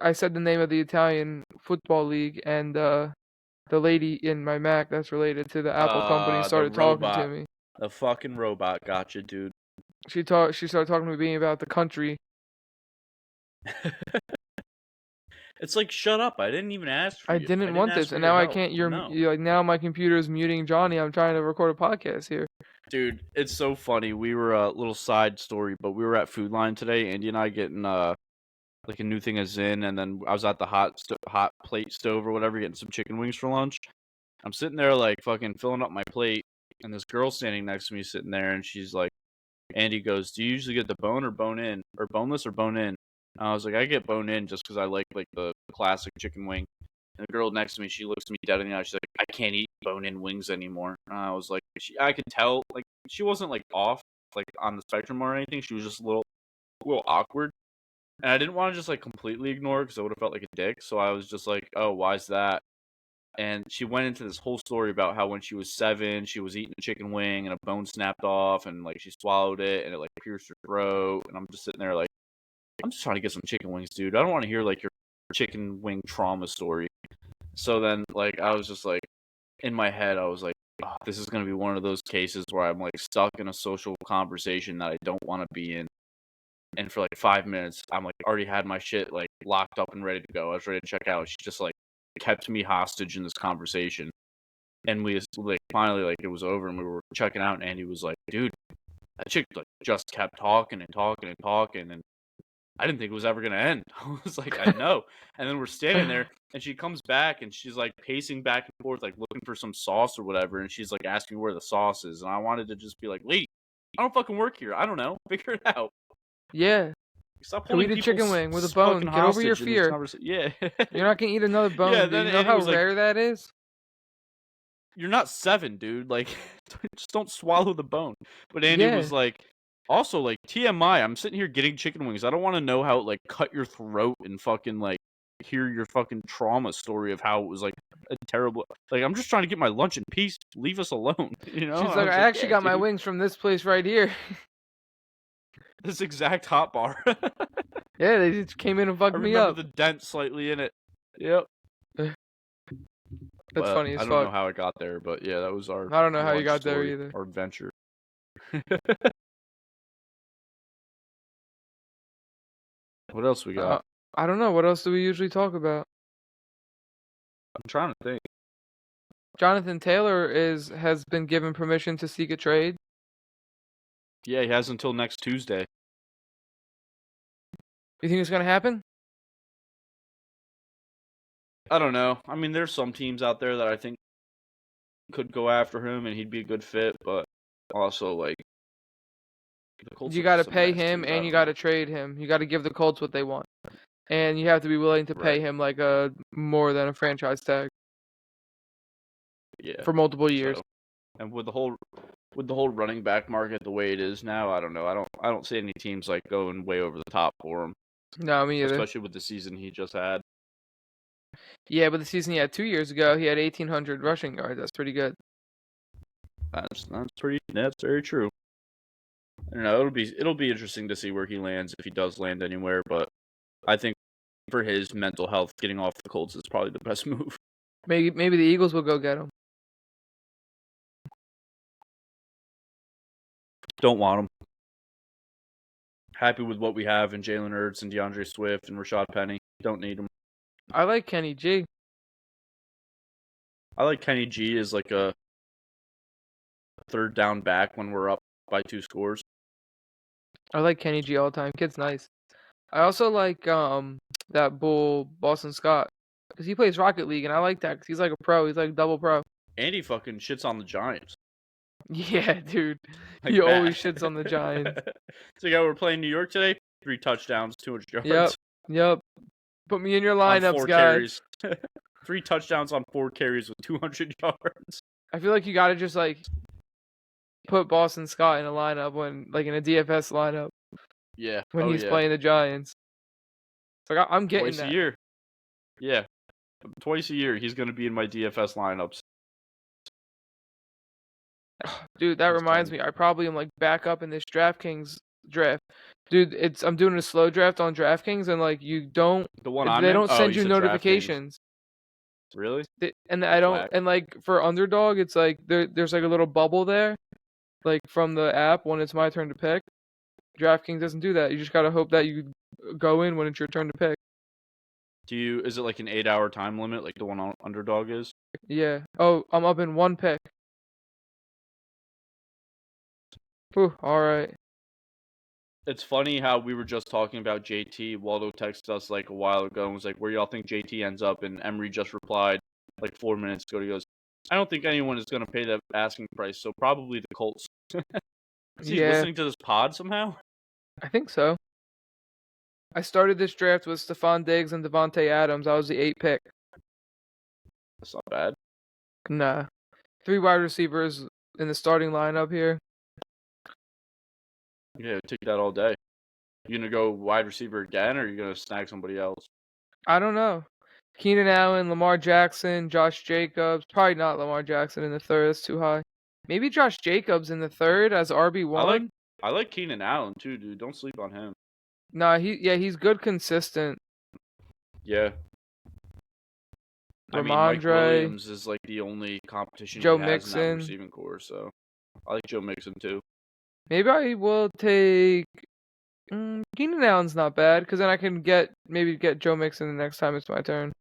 I said the name of the Italian football league and the lady in my Mac that's related to the Apple company The started talking to robot, me. the fucking robot, gotcha, dude. She started talking to me about the country. It's like shut up! I didn't even ask for I you. I didn't didn't want ask this, for and your now I help. can't. No. Like now my computer is muting Johnny. I'm trying to record a podcast here. Dude, it's so funny. We were a little side story, but we were at Food Line today. Andy and I getting like a new thing of Zin, and then I was at the hot plate stove or whatever, getting some chicken wings for lunch. I'm sitting there like fucking filling up my plate, and this girl standing next to me sitting there, and she's like, Andy goes, "Do you usually get the bone or bone in, or boneless or bone in?" And I was like, "I get bone in just because I like the classic chicken wing." And the girl next to me, she looks me dead in the eye. She's like, "I can't eat bone-in wings anymore." And I was like, I could tell, like, she wasn't like off, like on the spectrum or anything. She was just a little awkward. And I didn't want to just like completely ignore it because I would have felt like a dick. So I was just like, "Oh, why's that?" And she went into this whole story about how when she was 7, she was eating a chicken wing and a bone snapped off, and like she swallowed it and it like pierced her throat. And I'm just sitting there like, I'm just trying to get some chicken wings, dude. I don't want to hear like your chicken wing trauma story. So then, like, I was just like, in my head, I was like, oh, this is going to be one of those cases where I'm like stuck in a social conversation that I don't want to be in. And for like 5 minutes, I'm like already had my shit like locked up and ready to go. I was ready to check out. She just like kept me hostage in this conversation. And we like finally like it was over and we were checking out. And Andy was like, dude, that chick like just kept talking and talking and talking. And I didn't think it was ever gonna end. I was like, I know. And then we're standing there, and she comes back, and she's like pacing back and forth, like looking for some sauce or whatever. And she's like asking where the sauce is, and I wanted to just be like, lady, I don't fucking work here. I don't know. Figure it out. Yeah. Stop Go holding eat a people chicken wing with a fucking bone. Get over your hostage in this fear. conversation. Yeah. You're not gonna eat another Yeah. bone, dude. Then You know Andy how was like, rare that is? "You're not 7, dude. Like, just don't swallow the bone." But Andy Yeah. was like, Also, like, TMI, I'm sitting here getting chicken wings. I don't wanna know how it, like, cut your throat and fucking, like, hear your fucking trauma story of how it was, like, a terrible like, I'm just trying to get my lunch in peace. Leave us alone, you know? She's And I like, was I like, actually "Yeah, got my dude, wings from this place right here. this exact hot bar." Yeah, they just came in and I fucked me remember up. the dent slightly in it. Yep. That's But funny I as don't fuck. know how it got there, but yeah, that was our I don't know how you lunch got there story, either. our adventure. What else we Uh, got? I don't know. What else do we usually talk about? I'm trying to think. Jonathan Taylor has been given permission to seek a trade. Yeah, he has until next Tuesday. You think it's gonna happen? I don't know. I mean, there's some teams out there that I think could go after him and he'd be a good fit, but also, like, the Colts You have got to some pay ass him teams. I and you don't got know. to trade him. You got to give the Colts what they want, and you have to be willing to Right. pay him like a more than a franchise tag Yeah. for multiple years. So, and with the whole running back market the way it is now, I don't know. I don't see any teams like going way over the top for him, No, me either. especially with the season he just had. Yeah, but the season he had 2 years ago, he had 1,800 rushing yards. That's pretty good. That's very true. I don't know. It'll be interesting to see where he lands if he does land anywhere, but I think for his mental health, getting off the Colts is probably the best move. Maybe the Eagles will go get him. Don't want him. Happy with what we have in Jalen Hurts and DeAndre Swift and Rashad Penny. Don't need him. I like Kenny G. I like Kenny G as like a third down back when we're up by 2 scores. I like Kenny G all the time. Kid's nice. I also like that bull Boston Scott because he plays Rocket League and I like that because he's like a pro. He's like double pro. And he fucking shits on the Giants. Yeah, dude. Like He bad. always shits on the Giants. So yeah, we're playing New York today. 3 touchdowns, 200 yards. Yep. Yep. Put me in your On lineups, 4 guys. carries. 3 touchdowns on 4 carries with 200 yards. I feel like you gotta just like put Boston Scott in a lineup when like in a DFS lineup Yeah. when Oh he's yeah. playing the Giants. It's like I'm getting Twice that. a year. Yeah. Twice a year he's going to be in my DFS lineups. Dude, that He's reminds done. me. I probably am like back up in this DraftKings draft. Dude, I'm doing a slow draft on DraftKings and like you don't The one I'm they in? don't Oh, send you you said DraftKings. notifications. Really? And I That's don't whack. and like for underdog it's like there's like a little bubble there like from the app when it's my turn to pick. DraftKings doesn't do that. You just got to hope that you go in when it's your turn to pick. Is it like an 8-hour time limit like the one on Underdog is? Yeah. Oh, I'm up in one pick. Whew, all right. It's funny how we were just talking about JT. Waldo texted us like a while ago and was like, "Where y'all think JT ends up?" And Emery just replied like 4 minutes ago. He goes, "I don't think anyone is going to pay that asking price, so probably the Colts." Is he Yeah, listening to this pod somehow? I think so. I started this draft with Stephon Diggs and Devontae Adams. I was the 8th pick. That's not bad. Nah. 3 wide receivers in the starting lineup here. Yeah, take that all day. You gonna go wide receiver again, or are you gonna snag somebody else? I don't know. Keenan Allen, Lamar Jackson, Josh Jacobs. Probably not Lamar Jackson in the third. That's too high. Maybe Josh Jacobs in the third as RB1. I like Keenan Allen too, dude. Don't sleep on him. Nah, he's good consistent. Yeah. I mean, Mike Ramondre, Williams is like the only competition Joe he has in that Mixon. receiving core, so I like Joe Mixon too. Maybe I will take Keenan Allen's not bad because then I can maybe get Joe Mixon the next time it's my turn.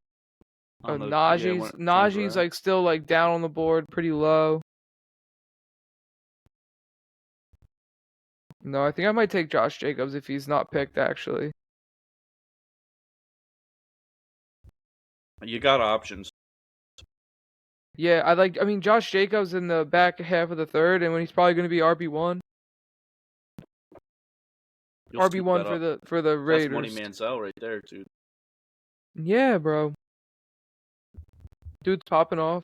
On the yeah, when it turns Najee's around. like still like down on the board, pretty low. No, I think I might take Josh Jacobs if he's not picked actually. You got options. Yeah, I mean Josh Jacobs in the back half of the third, and when he's probably going to be RB1, You'll scoop RB1 that up. for the That's Money Raiders. Mansell right there, dude. Yeah, bro. Dude's popping off.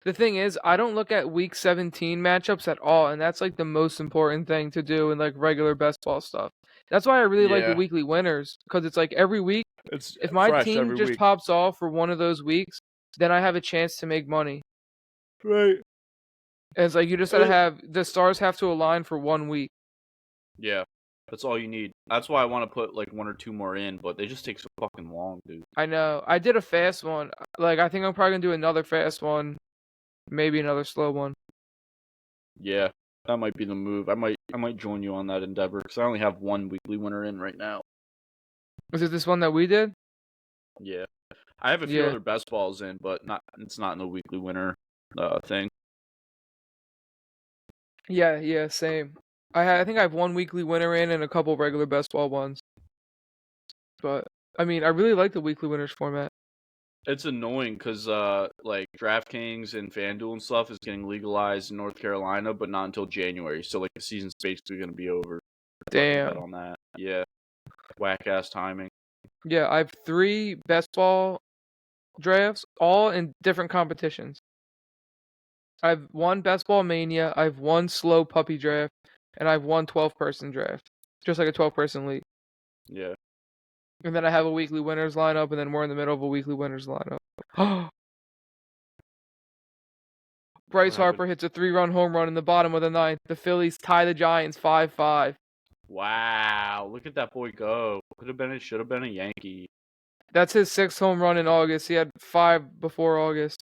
The thing is, I don't look at week 17 matchups at all, and that's like the most important thing to do in like regular best ball stuff. That's why I really like the Yeah, weekly winners, because it's like every week, it's if my fresh team every just week. pops off for one of those weeks, then I have a chance to make money. Right. And it's like you just gotta Uh, have the stars have to align for 1 week. Yeah, that's all you need. That's why I want to put like one or two more in, but they just take so fucking long, dude. I know. I did a fast one. Like I think I'm probably gonna do another fast one, maybe another slow one. Yeah, that might be the move. I might join you on that endeavor because I only have one weekly winner in right now. Was it this one that we did? Yeah, I have a few Yeah. other best balls in, but not. It's not in the weekly winner thing. Yeah, yeah, same. I think I have one weekly winner in and a couple regular best ball ones. But I mean, I really like the weekly winners format. It's annoying because like DraftKings and FanDuel and stuff is getting legalized in North Carolina, but not until January. So like the season's basically gonna be over. Fucking bet Damn. on that. Yeah, whack ass timing. Yeah, I have 3 best ball drafts, all in different competitions. I have one best ball mania, I have one slow puppy draft, and I have one 12-person draft. Just like a 12-person league. Yeah. And then I have a weekly winners lineup, and then we're in the middle of a weekly winners lineup. What Bryce happened? Harper hits a 3-run home run in the bottom of the ninth. The Phillies tie the Giants 5-5. Wow, look at that boy go. Could have been it, should have been a Yankee. That's his 6th home run in August. He had 5 before August.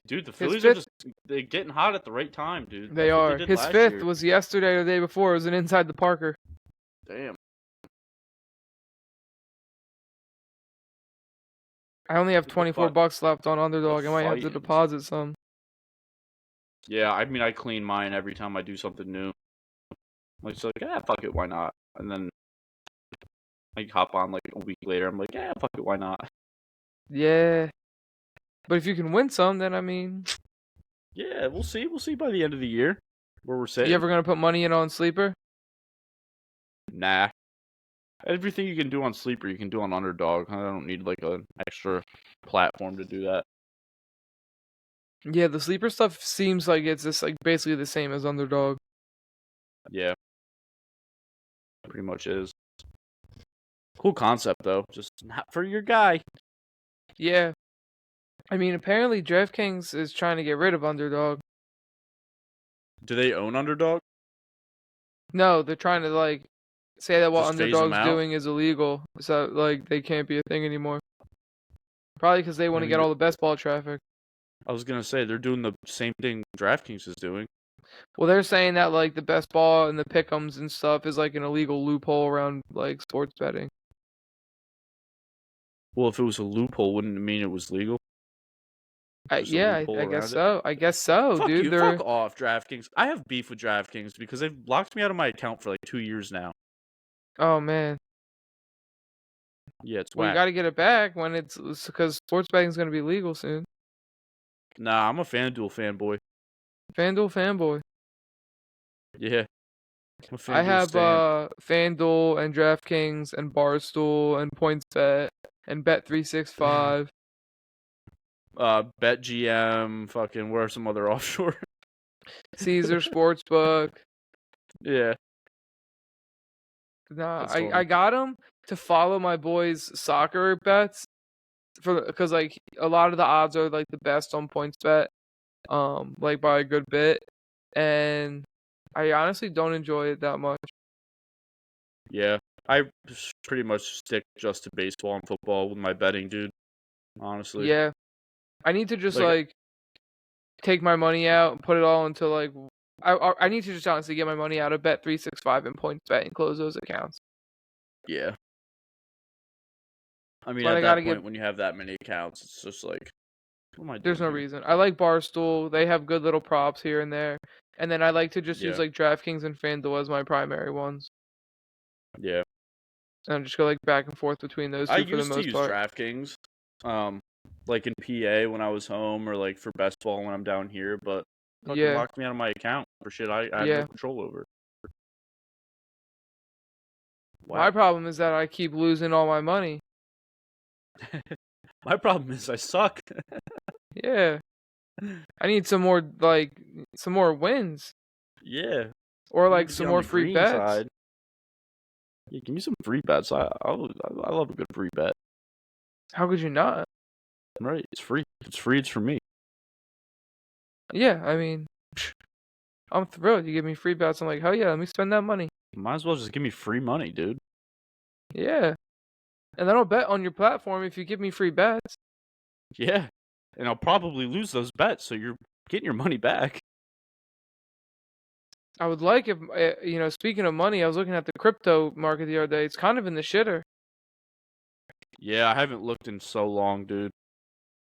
Dude, the His Phillies are fifth, just they're getting hot at the right time, dude. they That's what they are. did His last fifth year. was yesterday or the day before. It was an inside the Parker. Damn. I only have Look at the 24 fight. bucks left on The underdog. I might have to fightins. deposit some. Yeah, I mean I clean mine every time I do something new. Like so like, fuck it, why not? And then I hop on like a week later, I'm like, fuck it, why not? Yeah. But if you can win some, then I mean, Yeah, we'll see. We'll see by the end of the year where we're you sitting. ever gonna put money in on sleeper? Nah. Everything you can do on Sleeper, you can do on Underdog. I don't need like an extra platform to do that. Yeah, the sleeper stuff seems like it's just like basically the same as underdog. Yeah, pretty much is. Cool concept though. Just not for your guy. Yeah. I mean, apparently DraftKings is trying to get rid of underdog. Do they own Underdog? No, they're trying to like say that what Just phase them underdog's out. doing is illegal, so like they can't be a thing anymore. Probably because they I want to mean, get all the best ball traffic. I was gonna say they're doing the same thing DraftKings is doing. Well, they're saying that like the best ball and the pick'ems and stuff is like an illegal loophole around like sports betting. Well, if it was a loophole, wouldn't it mean it was legal? Just a Yeah, loophole I guess around it. so. I guess so, Fuck dude. you. Fuck They're off, DraftKings. I have beef with DraftKings because they've blocked me out of my account for like 2 years now. oh man. Yeah, it's Well, you whack. got to get it back when it's because sports betting's gonna be legal soon. Nah, I'm a FanDuel fanboy. FanDuel fanboy. Yeah, I'm a I FanDuel have stan. FanDuel and DraftKings and Barstool and PointsBet and Bet365. BetGM, fucking, where are some other offshore? Caesar Sportsbook. Yeah, Nah, that's I funny. got him to follow my boys' soccer bets because like a lot of the odds are like the best on PointsBet, like by a good bit, and I honestly don't enjoy it that much. Yeah, I pretty much stick just to baseball and football with my betting, dude. Honestly, Yeah, I need to just like, like take my money out and put it all into like I need to just honestly get my money out of Bet365 and PointsBet and close those accounts. yeah. I mean, But at I that gotta get point, when you have that many accounts, it's just like, what am I there's doing no here? reason. I like Barstool. They have good little props here and there. And then I like to just use Yeah, like DraftKings and FanDuel as my primary ones. yeah. And I just go like back and forth between those I two for the used to most use part. DraftKings, um, like in PA when I was home, or like for best ball when I'm down here, but fucking Yeah, locked me out of my account for shit I had no yeah. control over. My Whack. problem is that I keep losing all my money. My problem is I suck. Yeah. I need some more wins Yeah, or you need like to be some on more the free green bets. side. Yeah, give me some free bets. I love a good free bet. How could you not? Right? It's free. If it's free, it's for me. Yeah, I mean, I'm thrilled. You give me free bets. I'm like, hell yeah, let me spend that money. Might as well just give me free money, dude. Yeah, and I don't bet on your platform if you give me free bets. Yeah, and I'll probably lose those bets, so you're getting your money back. I would like if Speaking of money, I was looking at the crypto market the other day. It's kind of in the shitter. Yeah, I haven't looked in so long, dude.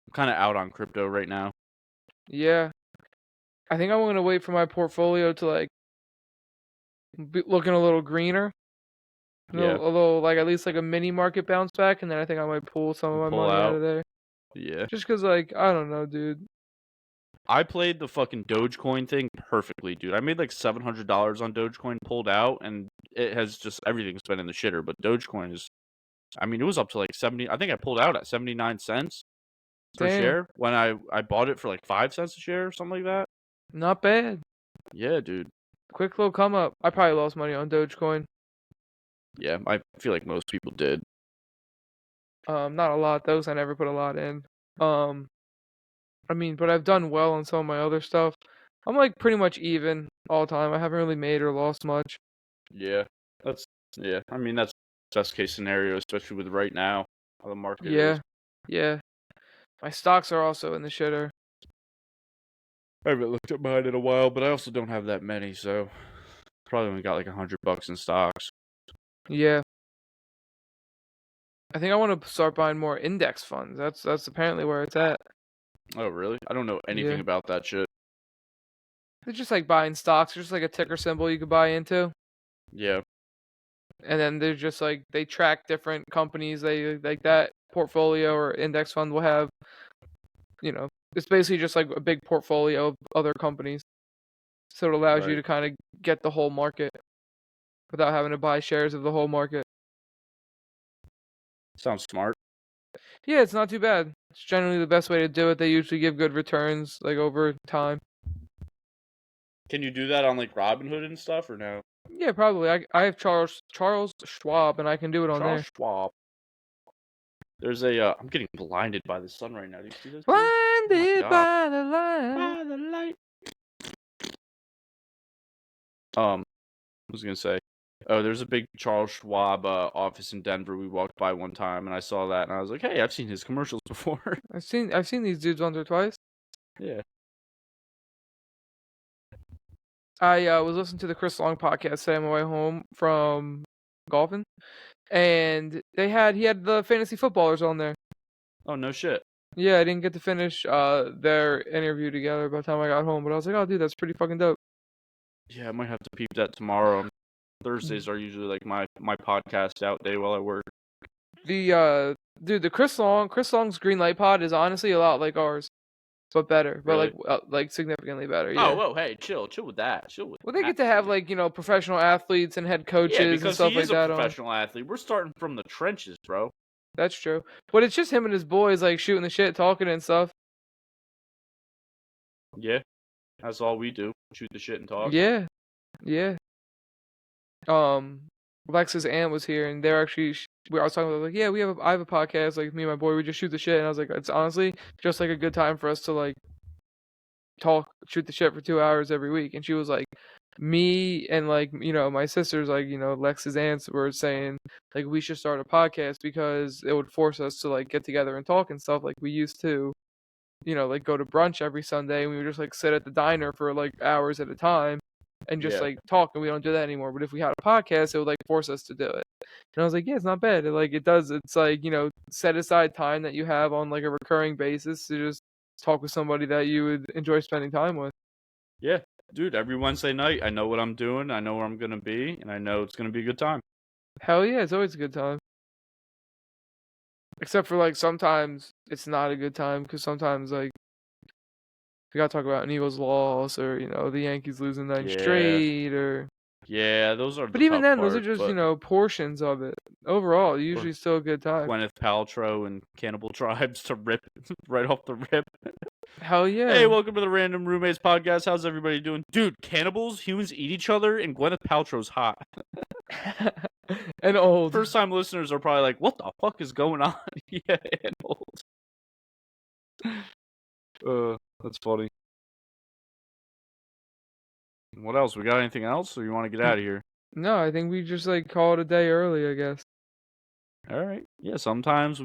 I'm kind of out on crypto right now. Yeah, I think I'm gonna wait for my portfolio to like be looking a little greener. Yeah, A little like at least like a mini market bounce back, and then I think I might pull some of you my pull money out out. of there. Yeah. Just cause like I don't know, dude. I played the fucking Dogecoin thing perfectly, dude. I made like $700 on Dogecoin, pulled out, and it has just everything's been in the shitter. But Dogecoin is, I mean, it was up to like 70. I think I pulled out at 79 cents per Damn, share when I bought it for like 5 cents a share or something like that. not bad. Yeah, dude. Quick little come up. I probably lost money on Dogecoin. Yeah, I feel like most people did. Not a lot. Those I never put a lot in. Um, I mean, but I've done well on some of my other stuff. I'm like pretty much even all time. I haven't really made or lost much. Yeah, that's yeah. I mean, that's best case scenario, especially with right now how the market is. Yeah, yeah. My stocks are also in the shitter. I haven't looked at mine in a while, but I also don't have that many, so probably only got like $100 in stocks. Yeah. I think I want to start buying more index funds. That's apparently where it's at. Oh, really? I don't know anything Yeah. about that shit. It's just like buying stocks, just like a ticker symbol you could buy into. Yeah, And then they're just like they track different companies. They like that portfolio or index fund will have, it's basically just like a big portfolio of other companies. So it allows you right. to kind of get the whole market without having to buy shares of the whole market. Sounds smart. Yeah, it's not too bad. It's generally the best way to do it. They usually give good returns like over time. Can you do that on like Robinhood and stuff or no? Yeah, probably. I have Charles Schwab and I can do it on Charles there. Schwab. There's I'm getting blinded by the sun right now. Do you see this, dude? Oh my Blinded god. by the light. By the light. I was gonna say, oh, there's a big Charles Schwab office in Denver. We walked by one time, and I saw that, and I was like, "Hey, I've seen his commercials before." I've seen these dudes once or twice. Yeah. I was listening to the Chris Long podcast today on my way home from golfing, and he had the fantasy footballers on there. Oh no shit. Yeah, I didn't get to finish their interview together by the time I got home, but I was like, oh dude, that's pretty fucking dope. Yeah, I might have to peep that tomorrow. Thursdays are usually like my podcast out day while I work. The Chris Long's Green Light Pod is honestly a lot like ours, but better, but Really? like significantly better. Oh, Yeah. whoa, hey, chill with that. Chill with Well, they that. get to have like professional athletes and head Yeah, coaches and because stuff he like is a that on. professional athlete. We're starting from the trenches, bro. That's true, but it's just him and his boys like shooting the shit, talking and stuff. Yeah, that's all we do. Shoot the shit and talk. Yeah, yeah. um Lex's aunt was here, and they're actually I was talking about like, yeah, I have a podcast, like me and my boy, we just shoot the shit, and I was like, it's honestly just like a good time for us to like talk, shoot the shit for 2 hours every week. And she was like, me and like my sisters, like Lex's aunts were saying like we should start a podcast because it would force us to like get together and talk and stuff like we used to, like go to brunch every Sunday, and we would just like sit at the diner for like hours at a time and just Yeah, like talk, and we don't do that anymore. But if we had a podcast, it would like force us to do it. And I was like, yeah, it's not bad. It's like, set aside time that you have on like a recurring basis to just talk with somebody that you would enjoy spending time with. yeah, dude. Every Wednesday night, I know what I'm doing. I know where I'm gonna be, and I know it's gonna be a good time. Hell yeah, it's always a good time. Except for like sometimes it's not a good time because sometimes like we gotta talk about an Eagles loss or the Yankees losing nine Yeah, straight or. yeah. Those are But the even tough then, those are parts. just But portions of it. Overall, or usually still a good time. Gwyneth Paltrow and Cannibal Tribes to rip right off the rip. Hell yeah. Hey, welcome to the Random Roommates podcast. How's everybody doing? Dude, cannibals, humans eat each other, and Gwyneth Paltrow's hot. And old. First time listeners are probably like, what the fuck is going on? Yeah, and old. That's funny. What else? We got anything else, or you want to get out of here? No, I think we just like call it a day early, I guess. All right. Yeah, sometimes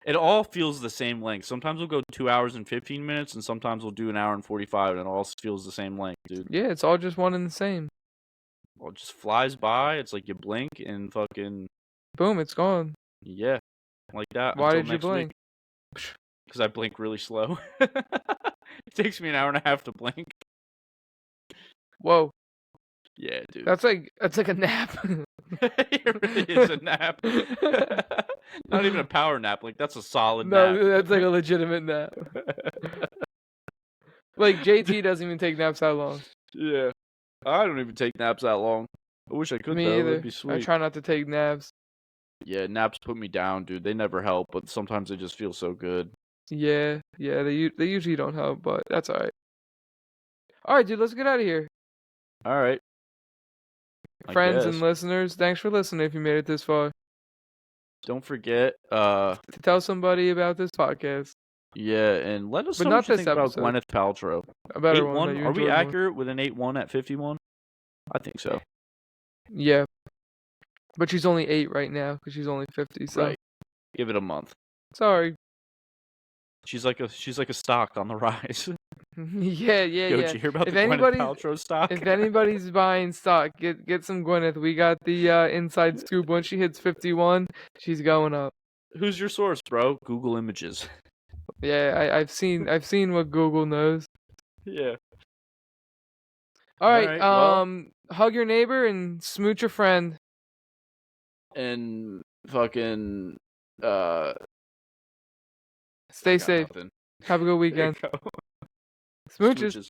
it all feels the same length. Sometimes we'll go 2 hours and 15 minutes, and sometimes we'll do an hour and 45, and it all feels the same length, dude. Yeah, it's all just one and the same. Well, it just flies by. It's like you blink and fucking Boom, it's gone. yeah, like that. Why until did you next blink? Because I blink really slow. It takes me an hour and a half to blink. Whoa. Yeah, dude. That's like a nap. It really is a nap. Not even a power nap. Like, that's a solid No, nap. that's like a legitimate nap. Like JT doesn't even take naps that long. Yeah. I don't even take naps that long. I wish I could, Me though. either. That'd be I sweet. try not to take naps. Yeah, naps put me down, dude. They never help, but sometimes they just feel so good. Yeah, they usually don't help, but that's alright. Alright, dude, let's get out of here. All right. I Friends guess. and listeners, thanks for listening if you made it this far. Don't forget, To tell somebody about this podcast. yeah, and let us But know not what you this think about episode. Gwyneth Paltrow. A better one that 8-1? you Are we enjoyed more. accurate with an 8-1 at 51? I think so. Yeah. But she's only 8 right now because she's only 50, so Right. Give it a month. sorry. She's like a stock on the rise. Yeah. Yo, did you hear about If the Gwyneth anybody's Paltrow stock? if anybody's buying stock, get some Gwyneth. We got the inside scoop. Once she hits 51, she's going up. Who's your source, bro? Google Images. Yeah, I've seen what Google knows. Yeah. All right, Alright, well. hug your neighbor and smooch your friend. And fucking Stay I got safe. nothing. Have a good There you weekend. go. Smooches. Smooches.